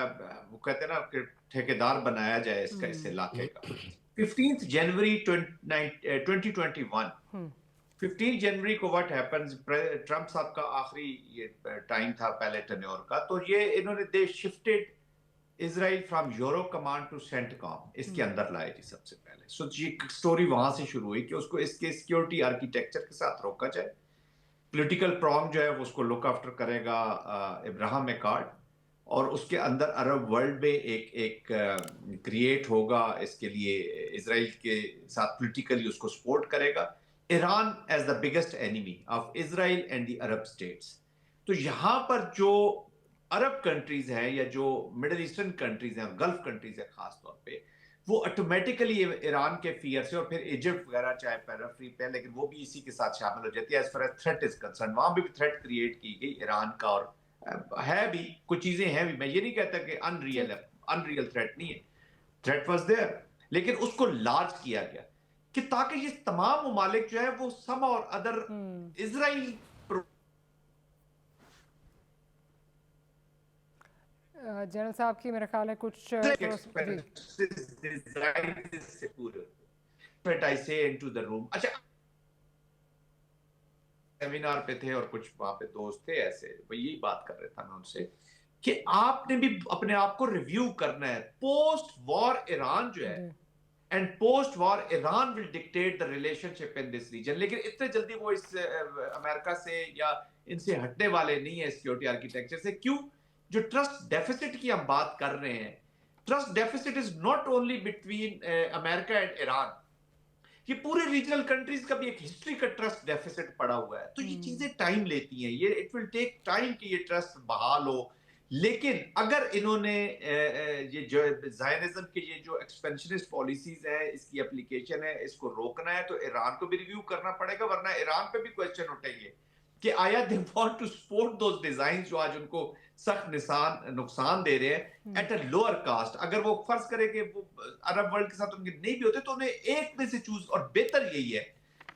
वो कहते हैं ना कि ठेकेदार बनाया जाए इसका इस इलाके का। 15 जनवरी 2021 15 जनवरी को व्हाट हैपेंस, ट्रम्प साहब का आखिरी ये टाइम था पहले टेन्योर का, तो ये इन्होंने they shifted Israel from Euro Command to CENTCOM, इसके अंदर लाए जी सबसे पहले। सो ये स्टोरी वहां से शुरू हुई कि उसको इसके सिक्योरिटी आर्किटेक्चर के साथ रोका जाए। पॉलिटिकल प्रॉन्ग जो है वो उसको लुक आफ्टर करेगा इब्राहिम एकार्ड, और उसके अंदर अरब वर्ल्ड में एक क्रिएट होगा इसके लिए, इजराइल के साथ पॉलिटिकली उसको सपोर्ट करेगा Iran as the biggest enemy of Israel and the Arab states. तो यहाँ पर जो अरब कंट्रीज हैं या जो मिडिल ईस्टर्न कंट्रीज हैं, गल्फ कंट्रीज हैं खास तौर पे, वो ऑटोमेटिकली ईरान के फियर से, और फिर इजिप्ट वगैरह चाहे पैराफ्री पे, लेकिन वो भी इसी के साथ शामिल हो जाती है as far as threat is concern. वहां भी थ्रेट क्रिएट की गई ईरान का, और है भी कुछ चीजें हैं भी, मैं ये नहीं कहता कि अनरियल थ्रेट नहीं है, थ्रेट वाज देयर, लेकिन उसको लार्ज किया गया कि ताकि ये तमाम ममालिक जो है वो सम और अदर इजराइल जनरल साहब की मेरा ख्याल है कुछ अच्छा सेमिनार पे थे और कुछ वहां पे दोस्त थे ऐसे, वही यही बात कर रहे था मैं उनसे कि आपने भी अपने आप को रिव्यू करना है। पोस्ट वॉर ईरान जो है, and post war Iran will dictate the relationship in this region, लेकिन इतने जल्दी वो इस अमेरिका से या इनसे हटने वाले नहीं है सिक्योरिटी आर्किटेक्चर से। क्यों? जो ट्रस्ट डेफिसिट की हम बात कर रहे हैं, trust deficit is not only between America and Iran, ये पूरे रीजनल कंट्रीज का भी एक हिस्ट्री का ट्रस्ट डेफिसिट पड़ा हुआ है। तो ये चीजें टाइम लेती हैं, ये इट विल टेक टाइम कि ये ट्रस्ट बहाल हो। लेकिन अगर इन्होंने ये जो ज़ायनिज़्म के ये जो एक्सपेंशनिस्ट पॉलिसीज है, इसकी एप्लीकेशन है, इसको रोकना है, तो ईरान को भी रिव्यू करना पड़ेगा, वरना ईरान पे भी क्वेश्चन उठेंगे कि आया they want to support those design जो आज उनको सख्त नुकसान दे रहे हैं एट अ लोअर कास्ट। अगर वो फर्ज करे कि वो अरब वर्ल्ड के साथ उनके नहीं भी होते, तो उन्हें एक में से चूज, और बेहतर यही है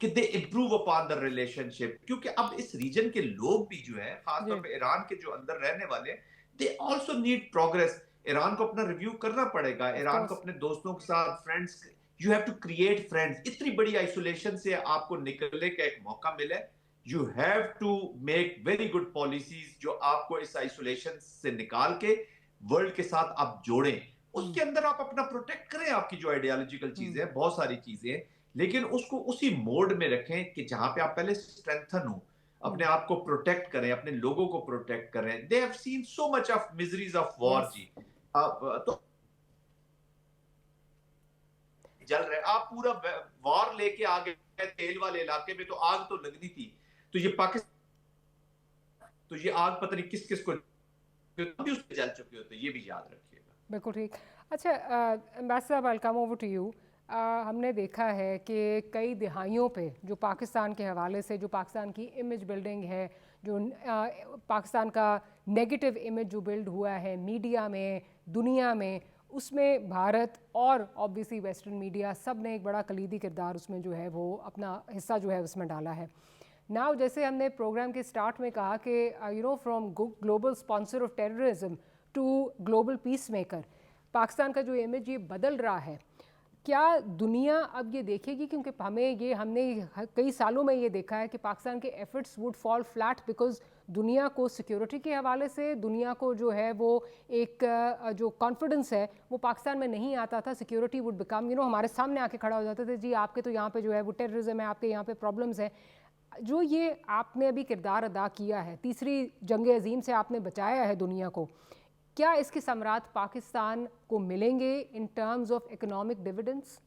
कि दे इंप्रूव अपॉन द रिलेशनशिप, क्योंकि अब इस रीजन के लोग भी जो है, खासतौर पे ईरान के जो अंदर रहने वाले, they also need progress. Iran को अपना रिव्यू करना पड़ेगा, ईरान को अपने दोस्तों के साथ, friends, you have to create friends. इतनी बड़ी आइसोलेशन से आपको निकलने का एक मौका मिले, you have to make very good policies जो आपको इस आइसोलेशन से निकाल के वर्ल्ड के साथ आप जोड़ें। उसके अंदर आप अपना प्रोटेक्ट करें, आपकी जो आइडियोलॉजिकल चीजें, बहुत सारी चीजें, लेकिन उसको उसी मोड में रखें कि जहां पे आप पहले स्ट्रेंथन हो, अपने आप को प्रोटेक्ट करें, अपने लोगों को प्रोटेक्ट करें। They have seen so much of miseries of war जी। तो जल रहे, आप पूरा वॉर लेके आ गए तेल वाले इलाके में, तो आग तो लगनी थी, तो ये पाकिस्तान, तो ये आग पता नहीं किस किस को भी उस पे जल चुके होते, ये भी याद रखिएगा। बिल्कुल ठीक। अच्छा ambassador, I will come over to you. हमने देखा है कि कई दिहाइयों पे जो पाकिस्तान के हवाले से, जो पाकिस्तान की इमेज बिल्डिंग है, जो पाकिस्तान का नेगेटिव इमेज जो बिल्ड हुआ है मीडिया में, दुनिया में, उसमें भारत और ऑब्वियसली वेस्टर्न मीडिया सब ने एक बड़ा कलीदी किरदार उसमें जो है वो अपना हिस्सा जो है उसमें डाला है। नाउ जैसे हमने प्रोग्राम के स्टार्ट में कहा कि you know from global sponsor of terrorism to global peace maker, Pakistan का जो इमेज ये बदल रहा है, क्या दुनिया अब ये देखेगी? क्योंकि हमने कई सालों में ये देखा है कि पाकिस्तान के efforts would fall flat because दुनिया को सिक्योरिटी के हवाले से, दुनिया को जो है वो एक जो कॉन्फिडेंस है वो पाकिस्तान में नहीं आता था। Security would become, you know, हमारे सामने आके खड़ा हो जाते थे, जी आपके तो यहाँ पे जो है वो टेररिज्म है, आपके यहाँ पे प्रॉब्लम्स है। जो ये आपने अभी किरदार अदा किया है, तीसरी जंग अजीम से आपने बचाया है दुनिया को, क्या इसके समरात पाकिस्तान को मिलेंगे in terms of economic dividends?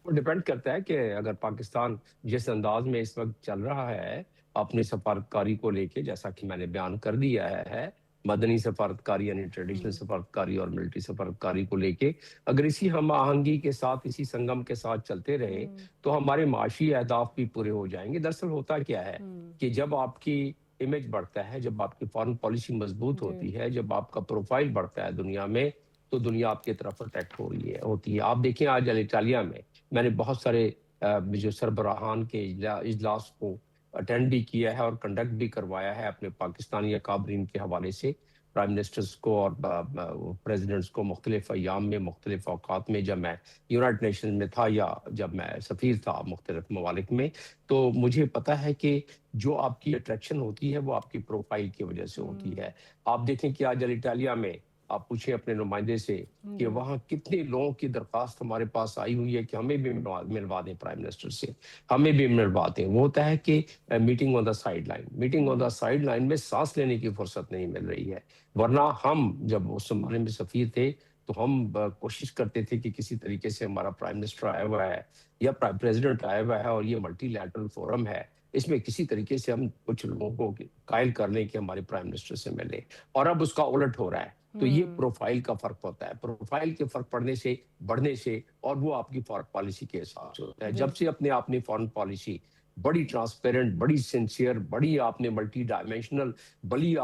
वो डिपेंड करता है कि अगर पाकिस्तान जिस अंदाज में इस वक्त चल रहा है अपनी सफारतकारी को लेके, जैसा कि मैंने बयान कर दिया है, मदनी सफारतकारी यानी ट्रेडिशनल सफारतकारी और मिलिट्री सफारतकारी को लेके अगर इसी हम आहंगी के साथ, इसी संगम के साथ चलते रहे तो हमारे माशी अहदाफ भी पूरे हो जाएंगे। दरअसल होता क्या है कि जब आपकी इमेज बढ़ता है, जब आपकी फॉरेन पॉलिसी मजबूत होती है, जब आपका प्रोफाइल बढ़ता है दुनिया में, तो दुनिया आपकी तरफ अट्रैक्ट हो रही है होती है। आप देखें आज इटालिया में मैंने बहुत सारे जो सरबराहान के इजलास को अटेंड भी किया है और कंडक्ट भी करवाया है अपने पाकिस्तानी अकाबरीन के हवाले से, प्राइम मिनिस्टर्स को और प्रेसिडेंट्स को मुख्तलिफ अयाम में, मुख्तलिफ औकात में, जब मैं यूनाइटेड नेशन में था या जब मैं सफ़ीर था मुख्तलिफ ममालिक में। तो मुझे पता है कि जो आपकी अट्रैक्शन होती है वो आपकी प्रोफाइल की वजह से होती है। आप देखें कि आज इटालिया में आप पूछें अपने नुमाइंदे से कि वहाँ कितने लोगों की दरख्वास्त हमारे पास आई हुई है कि हमें भी मिलवा दें प्राइम मिनिस्टर से, हमें भी मिलवा दें। वो होता है कि meeting on the side line, meeting on the side line में सांस लेने की फुर्सत नहीं मिल रही है। वरना हम जब उस जमाने में सफ़ीर थे तो हम कोशिश करते थे कि किसी तरीके से हमारा प्राइम मिनिस्टर आया हुआ है या प्रेसिडेंट आया हुआ है और ये मल्टीलैटरल फोरम है, इसमें किसी तरीके से हम कुछ लोगों को कायल कर लें कि हमारे प्राइम मिनिस्टर से मिलें। और अब उसका उलट हो रहा है। तो ये प्रोफाइल का फर्क होता है, प्रोफाइल के फर्क पड़ने से, बढ़ने से, और वो आपकी फॉरेन पॉलिसी के हिसाब से होता है। जब से अपने आपने फॉरेन पॉलिसी बड़ी ट्रांसपेरेंट, बड़ी सिंसियर, बड़ी आपने मल्टी डायमेंशनल, बड़ी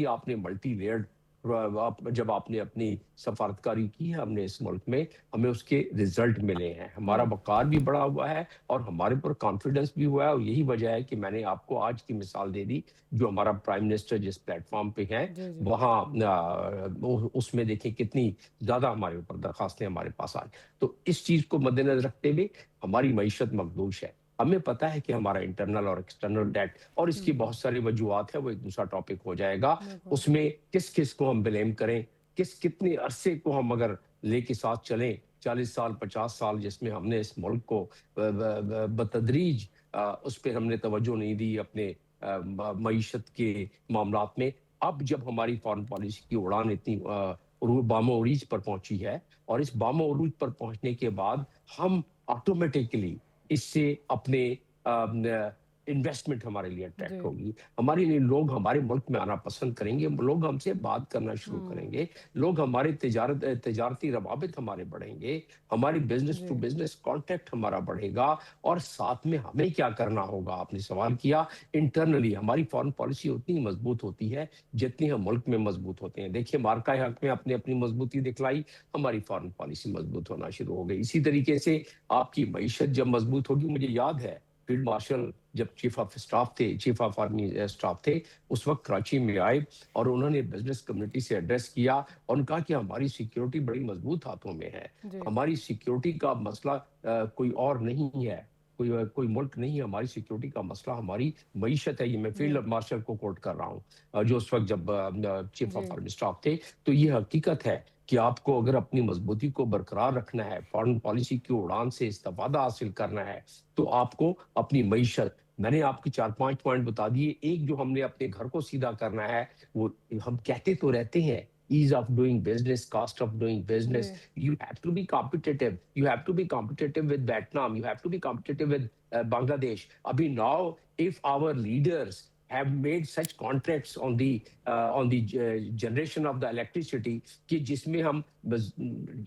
आपने मल्टी लेयर्ड, जब आपने अपनी सफारतकारी की है हमने इस मुल्क में, हमें उसके रिजल्ट मिले हैं, हमारा वक़ार भी बढ़ा हुआ है और हमारे ऊपर कॉन्फिडेंस भी हुआ है। और यही वजह है कि मैंने आपको आज की मिसाल दे दी, जो हमारा प्राइम मिनिस्टर जिस प्लेटफॉर्म पे है वहाँ उसमें देखें कितनी ज़्यादा हमारे ऊपर दरखास्तें हमारे पास आई। तो इस चीज़ को मद्देनजर रखते हुए हमारी मईशत मखदूश है। हमें पता है कि हमारा इंटरनल और एक्सटर्नल डेट और इसकी बहुत सारी वजूहात है, वो एक दूसरा टॉपिक हो जाएगा। उसमें किस किस को हम ब्लेम करें, कितने अरसे को हम अगर लेके साथ चलें, 40 साल 50 साल जिसमें हमने इस मुल्क को बतदरीज उस पर हमने तवज्जो नहीं दी अपने मईशत के मामलात में। अब जब हमारी फॉरेन पॉलिसी की उड़ान इतनी बामो उरूज पर पहुंची है और इस बामो उरूज पर पहुंचने के बाद हम ऑटोमेटिकली इससे अपने इन्वेस्टमेंट हमारे लिए अट्रैक्ट होगी, हमारे लिए लोग हमारे मुल्क में आना पसंद करेंगे, लोग हमसे बात करना शुरू करेंगे, लोग हमारे तिजारती रवाबित हमारे बढ़ेंगे, हमारी बिजनेस टू बिजनेस कॉन्टेक्ट हमारा बढ़ेगा। और साथ में हमें क्या करना होगा, आपने सवाल किया, इंटरनली हमारी फॉरेन पॉलिसी उतनी मजबूत होती है जितनी हम मुल्क में मजबूत होते हैं। देखिए मार्का हक में अपने अपनी मजबूती दिखलाई, हमारी फॉरेन पॉलिसी मजबूत होना शुरू हो गई। इसी तरीके से आपकी मईशत जब मजबूत होगी, मुझे याद है फील्ड मार्शल जब चीफ ऑफ स्टाफ थे, चीफ ऑफ आर्मी स्टाफ थे, उस वक्त कराची में आए और उन्होंने बिजनेस कम्युनिटी से एड्रेस किया और उन्होंने कहा कि हमारी सिक्योरिटी बड़ी मजबूत हाथों में है, हमारी सिक्योरिटी का मसला कोई और नहीं है, कोई मुल्क नहीं है, हमारी सिक्योरिटी का मसला हमारी मईशत है। ये मैं फील्ड मार्शल को कोट कर रहा हूँ जो उस वक्त जब चीफ ऑफ आर्मी स्टाफ थे। तो ये हकीकत है कि आपको अगर अपनी मजबूती को बरकरार रखना है, फॉरेन पॉलिसी की उड़ान से इस्तेफादा हासिल करना है, तो आपको अपनी मईशत, मैंने आपकी 4-5 पॉइंट बता दिए। एक जो हमने अपने घर को सीधा करना है, वो हम कहते तो रहते हैं ease of doing business, cost of doing business. You have to be competitive. You have to be competitive with Vietnam. You have to be competitive with Bangladesh. Abhi now, if our leaders have made such contracts on the generation of the electricity कि जिसमें हम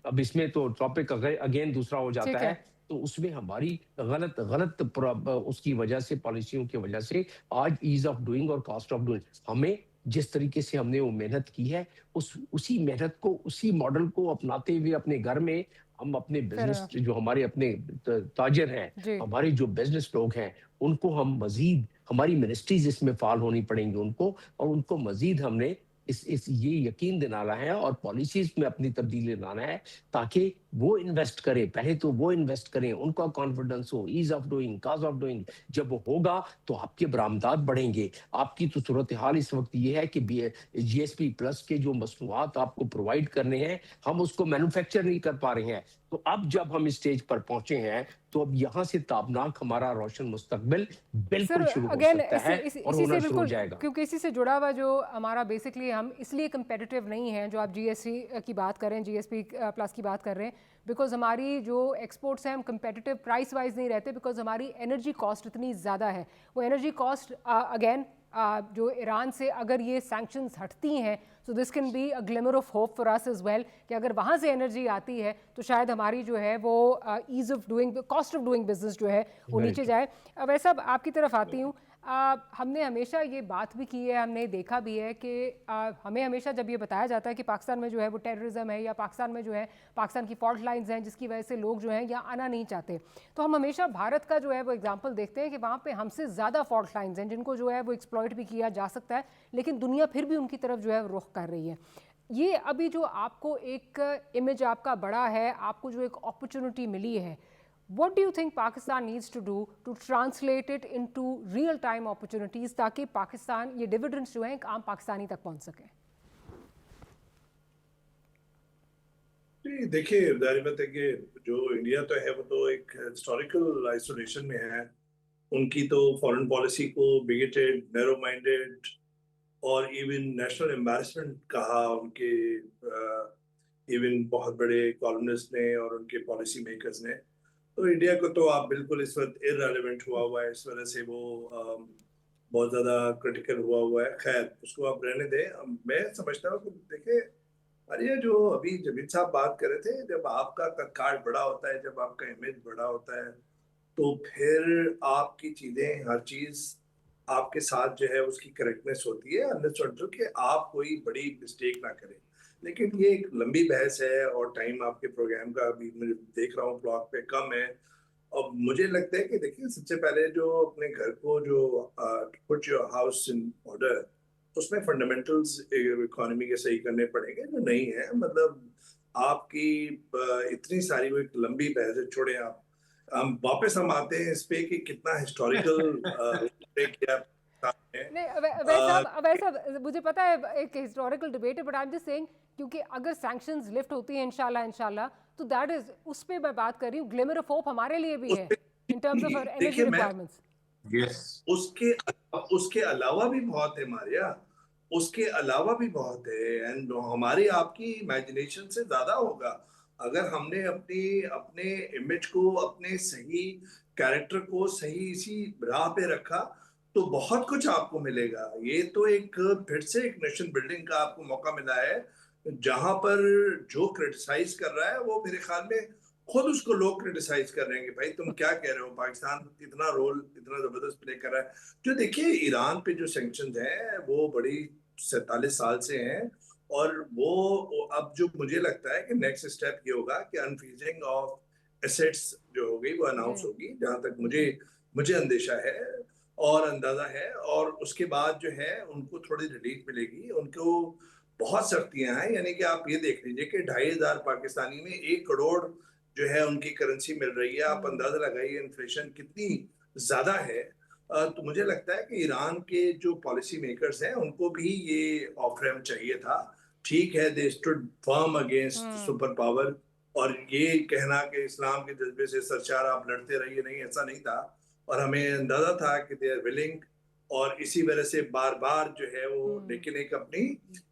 अब इसमें तो topic again दूसरा हो जाता है, तो उसमें हमारी गलत उसकी वजह से, पॉलिसियों की वजह से आज ईज ऑफ डूइंग और कॉस्ट ऑफ डूइंग, हमें जिस तरीके से हमने वो मेहनत की है उसी मेहनत को, उसी मॉडल को अपनाते हुए अपने घर में हम अपने बिजनेस, जो हमारे अपने ताजर हैं, हमारे जो बिजनेस लोग हैं, उनको हम मजीद, हमारी मिनिस्ट्रीज इसमें फाल होनी पड़ेंगी उनको, और उनको मजीद हमने ये यकीन दिलाना है और पॉलिसीज में अपनी तब्दीली लाना है ताकि वो इन्वेस्ट करें। पहले तो वो इन्वेस्ट करें, उनका कॉन्फिडेंस हो, ease of doing, cause of doing. जब वो होगा तो आपके बरामदात बढ़ेंगे। आपकी तो सूरत हाल इस वक्त ये है कि GSP प्लस के जो मसनूआत आपको प्रोवाइड करने हैं, हम उसको मैन्युफैक्चर नहीं कर पा रहे हैं। तो अब जब हम इस स्टेज पर पहुंचे हैं, तो अब यहाँ से ताबनाक हमारा रोशन मुस्तकबिल बिल्कुल शुरू हो सकता है और होना शुरू हो जाएगा। क्योंकि इसी से जुड़ा हुआ जो हमारा बेसिकली हम इसलिए कंपेटिटिव नहीं हैं, जो आप GST की बात कर रहे हैं, GSP प्लस की बात कर रहे हैं, बिकॉज हमारी जो एक्सपोर्ट्स हैं हम कंपेटिटिव प्राइस वाइज नहीं रहते, बिकॉज हमारी एनर्जी कॉस्ट इतनी ज़्यादा है। वो एनर्जी कॉस्ट अगेन जो ईरान से अगर ये सैंक्शंस हटती हैं so this can be a glimmer of hope for us as well कि अगर वहाँ से एनर्जी आती है तो शायद हमारी जो है वो ease of doing, cost of doing business जो है वो नीचे जाए। वैसे अब आपकी तरफ आती हूँ, हमने हमेशा ये बात भी की है, हमने देखा भी है कि हमें हमेशा जब ये बताया जाता है कि पाकिस्तान में जो है वो टेररिज्म है या पाकिस्तान में जो है पाकिस्तान की फॉल्ट लाइंस हैं जिसकी वजह से लोग जो हैं यहाँ आना नहीं चाहते, तो हम हमेशा भारत का जो है वो एग्जांपल देखते हैं कि वहाँ पे हमसे ज़्यादा फॉल्ट लाइंस हैं जिनको जो है वो एक्सप्लॉइट भी किया जा सकता है, लेकिन दुनिया फिर भी उनकी तरफ जो है रुख कर रही है। ये अभी जो आपको एक इमेज आपका बड़ा है, आपको जो एक अपॉर्चुनिटी मिली है, what do you think Pakistan needs to do to translate it into real time opportunities ताकि पाकिस्तान ये dividends जो हैं एक आम पाकिस्तानी तक पहुंच सके? देखिए, जाहिर बात है कि जो इंडिया तो है वो तो एक हिस्टोरिकल आइसोलेशन में है। उनकी तो फॉरेन पॉलिसी को बिगेटेड, नैरो माइंडेड और इवन नेशनल एम्बैरेसमेंट कहा उनके इवन बहुत बड़े कॉलमनिस्ट ने और उनके पॉलिसी मेकर्स ने। तो इंडिया को तो आप बिल्कुल इस वक्त इररेलेवेंट हुआ है, इस वजह से वो बहुत ज़्यादा क्रिटिकल हुआ है। खैर, उसको आप रहने दें। मैं समझता हूँ कि देखिए, अरे जो अभी जमीन साहब बात कर रहे थे, जब आपका कार्ड बड़ा होता है, जब आपका इमेज बड़ा होता है, तो फिर आपकी चीज़ें, हर चीज़ आपके साथ जो है उसकी करेक्टनेस होती है, अंडरस्टैंड कि आप कोई बड़ी मिस्टेक ना करें। लेकिन ये एक लंबी बहस है और टाइम आपके प्रोग्राम का अभी मैं देख रहा हूँ क्लॉक पे कम है। और मुझे लगता है कि देखिए, सबसे पहले जो अपने घर को जो put your house in order, उसमें फंडामेंटल्स इकोनॉमी के सही करने पड़ेंगे जो नहीं है। मतलब आपकी इतनी सारी वो एक लंबी बहस है, छोड़े आप। हम वापस आते हैं इस पे कि कितना हिस्टोरिकल किया नहीं, वैसा मुझे पता है एक हिस्टोरिकल डिबेट है, but I am just saying क्योंकि अगर सैंक्शंस लिफ्ट होती हैं इंशाल्लाह तो दैट इज, उस पे मैं बात कर रही हूँ, ग्लिमर ऑफ होप हमारे लिए भी है in terms of energy requirements. Yes, उसके अलावा भी बहुत है मारिया, उसके अलावा भी बहुत है। एंड हमारी आपकी इमेजिनेशन से ज्यादा होगा अगर हमने अपने इमेज को, अपने सही कैरेक्टर को सही इसी राह पे रखा, तो बहुत कुछ आपको मिलेगा। ये तो एक फिर से एक नेशन बिल्डिंग का आपको मौका मिला है, जहां पर जो क्रिटिसाइज कर रहा है वो मेरे ख्याल में खुद उसको लोग क्रिटिसाइज कर रहे हैं कि भाई तुम क्या कह रहे हो, पाकिस्तान इतना रोल इतना जबरदस्त प्ले कर रहा है। जो देखिए, ईरान पे जो सैंक्शंस हैं वो बड़ी 47 साल से हैं, और वो अब जो मुझे लगता है कि नेक्स्ट स्टेप ये होगा कि अनफ्रीजिंग ऑफ एसेट्स जो होगी वो अनाउंस होगी, जहां तक मुझे अंदेशा है और अंदाजा है। और उसके बाद जो है उनको थोड़ी रिलीफ मिलेगी। उनको बहुत सख्तियां हैं, यानी कि आप ये देख लीजिए कि 2500 पाकिस्तानी में 1 करोड़ जो है उनकी करेंसी मिल रही है। आप अंदाजा लगाइए इन्फ्लेशन कितनी ज्यादा है। तो मुझे लगता है कि ईरान के जो पॉलिसी मेकर्स हैं उनको भी ये ऑफ रैम्प चाहिए था। ठीक है, they stood firm against super power, और ये कहना कि इस्लाम के जज्बे से सरचार आप लड़ते रहिए, नहीं, ऐसा नहीं था। और हमें अंदाजा था कि दे आर विलिंग, और इसी वजह से बार बार जो है वो, लेकिन एक अपनी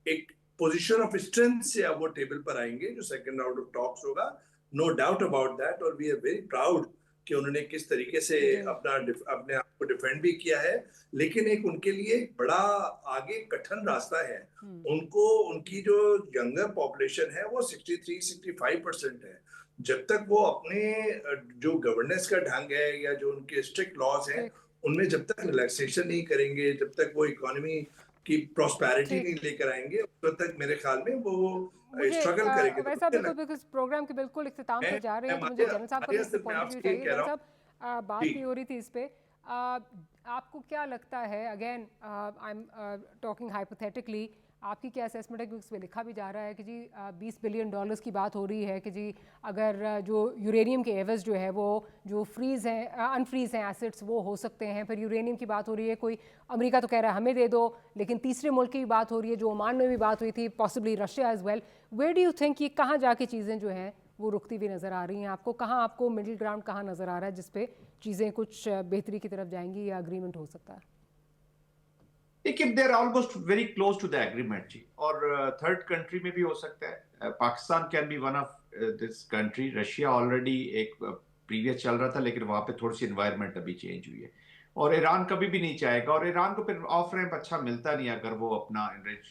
एक पोजीशन ऑफ स्ट्रेंथ से अब वो टेबल पर आएंगे जो सेकंड राउंड ऑफ टॉक्स होगा, नो डाउट अबाउट दैट। और वी आर वेरी प्राउड कि उन्होंने किस तरीके से अपने आप को डिफेंड भी किया है। लेकिन एक उनके लिए बड़ा आगे कठिन रास्ता है। उनको, उनकी जो यंगर पॉपुलेशन है वो 63-65% है। जब तक वो अपने जो गवर्नेंस का ढंग है या जो उनके स्ट्रिक्ट लॉज हैं उनमें जब तक रिलैक्सेशन नहीं करेंगे, जब तक वो इकोनॉमी की प्रॉस्पेरिटी नहीं लेकर आएंगे, तब तक मेरे ख्याल में वो स्ट्रगल करेंगे। वैसा बिल्कुल प्रोग्राम के बिल्कुल इख्तिताम पर जा रहे हैं, तो मुझे जनरल साहब का भी पॉइंट ऑफ व्यू चाहिए। जनरल साहब, बात भी हो रही थी इस पे, आपको क्या लगता है, again I am talking hypothetically, आपकी क्या असेसमेंट है, क्योंकि इस पर लिखा भी जा रहा है कि जी $20 बिलियन की बात हो रही है कि जी अगर जो यूरेनियम के एवज जो है वो जो फ्रीज़ हैं, अनफ्रीज़ हैं एसेट्स, वो हो सकते हैं। फिर यूरेनियम की बात हो रही है, कोई अमेरिका तो कह रहा है हमें दे दो, लेकिन तीसरे मुल्क की भी बात हो रही है, जो ओमान में भी बात हुई थी, possibly Russia as well. Where do you think ये कहाँ जाके चीज़ें जो हैं वो रुकती हुई नज़र आ रही हैं आपको? कहाँ आपको मिडिल ग्राउंड कहाँ नज़र आ रहा है जिस पे चीज़ें कुछ बेहतरी की तरफ जाएंगी या अग्रीमेंट हो सकता है? देखिए, there almost very close to the agreement जी, और थर्ड कंट्री में भी हो सकता है। Pakistan can be one of this country. Russia already एक प्रीवियस चल रहा था, लेकिन वहां पे थोड़ी सी एनवायरनमेंट अभी चेंज हुई है। और ईरान कभी भी नहीं चाहेगा, और ईरान को फिर ऑफ रैंप अच्छा मिलता नहीं अगर वो अपना एनरिच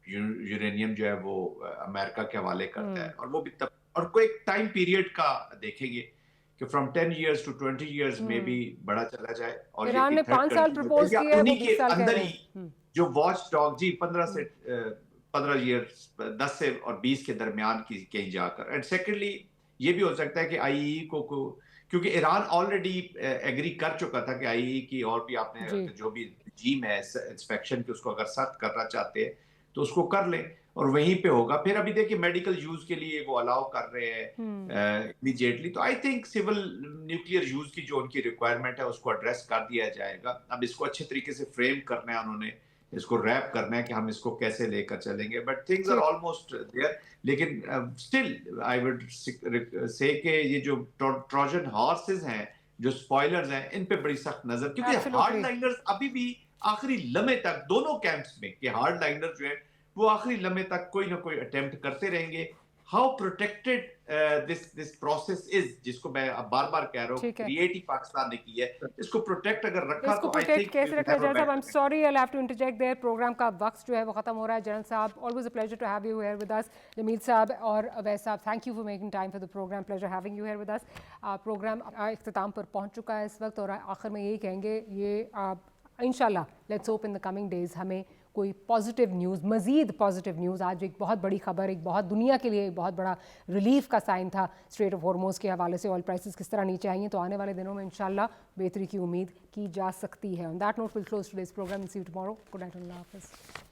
यूरेनियम जो है वो अमेरिका के हवाले करता है, और वो भी तब, और कोई एक टाइम पीरियड का देखेंगे कि फ्रॉम 10 years to 20 years में भी बड़ा चला जाए, और ईरान ने 5 साल प्रपोज किया है, वो उन्हीं 20 के साल कह अंदर रहे ही हैं। जो वॉच डॉग जी 15 years 10 से और 20 के दरमियान की कहीं जाकर। एंड सेकेंडली ये भी हो सकता है कि आईईई को क्योंकि ईरान ऑलरेडी एग्री कर चुका था कि आईईई की और भी आपने जो भी regime है इंस्पेक्शन की, उसको अगर सख्त करना चाहते हैं तो उसको कर लें और वहीं पे होगा। फिर अभी देखिए मेडिकल यूज के लिए वो अलाउ कर रहे हैं इमीडिएटली, तो I think civil nuclear use की जो उनकी रिक्वायरमेंट है उसको एड्रेस कर दिया जाएगा। अब इसको अच्छे तरीके से फ्रेम करना है उन्होंने, इसको रैप करना है कि हम इसको कैसे लेकर चलेंगे, but things are almost there. लेकिन स्टिल आई वुड से कि ये जो ट्रोजन हॉर्सेस हैं, जो स्पॉयलर्स हैं, इन पे बड़ी सख्त नजर, क्योंकि हार्ड लाइनर्स अभी भी आखिरी लम्हे तक दोनों कैंप्स में कि हार्ड लाइनर जो है वो आखिरी लम्हे तक कोई ना कोई अटेम्प्ट करते रहेंगे। How protected this process is, जिसको मैं अब बार बार कह रहा हूँ, क्रिएट ही पाकिस्तान ने की है, इसको प्रोटेक्ट अगर रखा तो आई थिंक कैसे रखा जाए। साहब I am sorry, I have to interject there, program का वक्त जो है वो खत्म हो रहा है। जनरल साहब, always a pleasure to have you here with us. Jameel साहब और अवैस साहब, thank you for making time for the programme, pleasure having you here with us. Programme इख्तिताम पर पहुंच चुका है इस वक्त, और आखिर में यही कहेंगे, ये इंशाल्लाह let's hope in the coming days हमें कोई पॉजिटिव न्यूज़, मज़ीद पॉजिटिव न्यूज़। आज एक बहुत बड़ी खबर, एक बहुत दुनिया के लिए एक बहुत बड़ा रिलीफ का साइन था स्ट्रेट ऑफ हॉर्मोज़ के हवाले से, ऑयल प्राइसेस किस तरह नीचे आई हैं, तो आने वाले दिनों में इंशाल्लाह बेहतरी की उम्मीद की जा सकती है। On that note will close today's programme, see you tomorrow, good night, अल्लाह हाफ़िज़।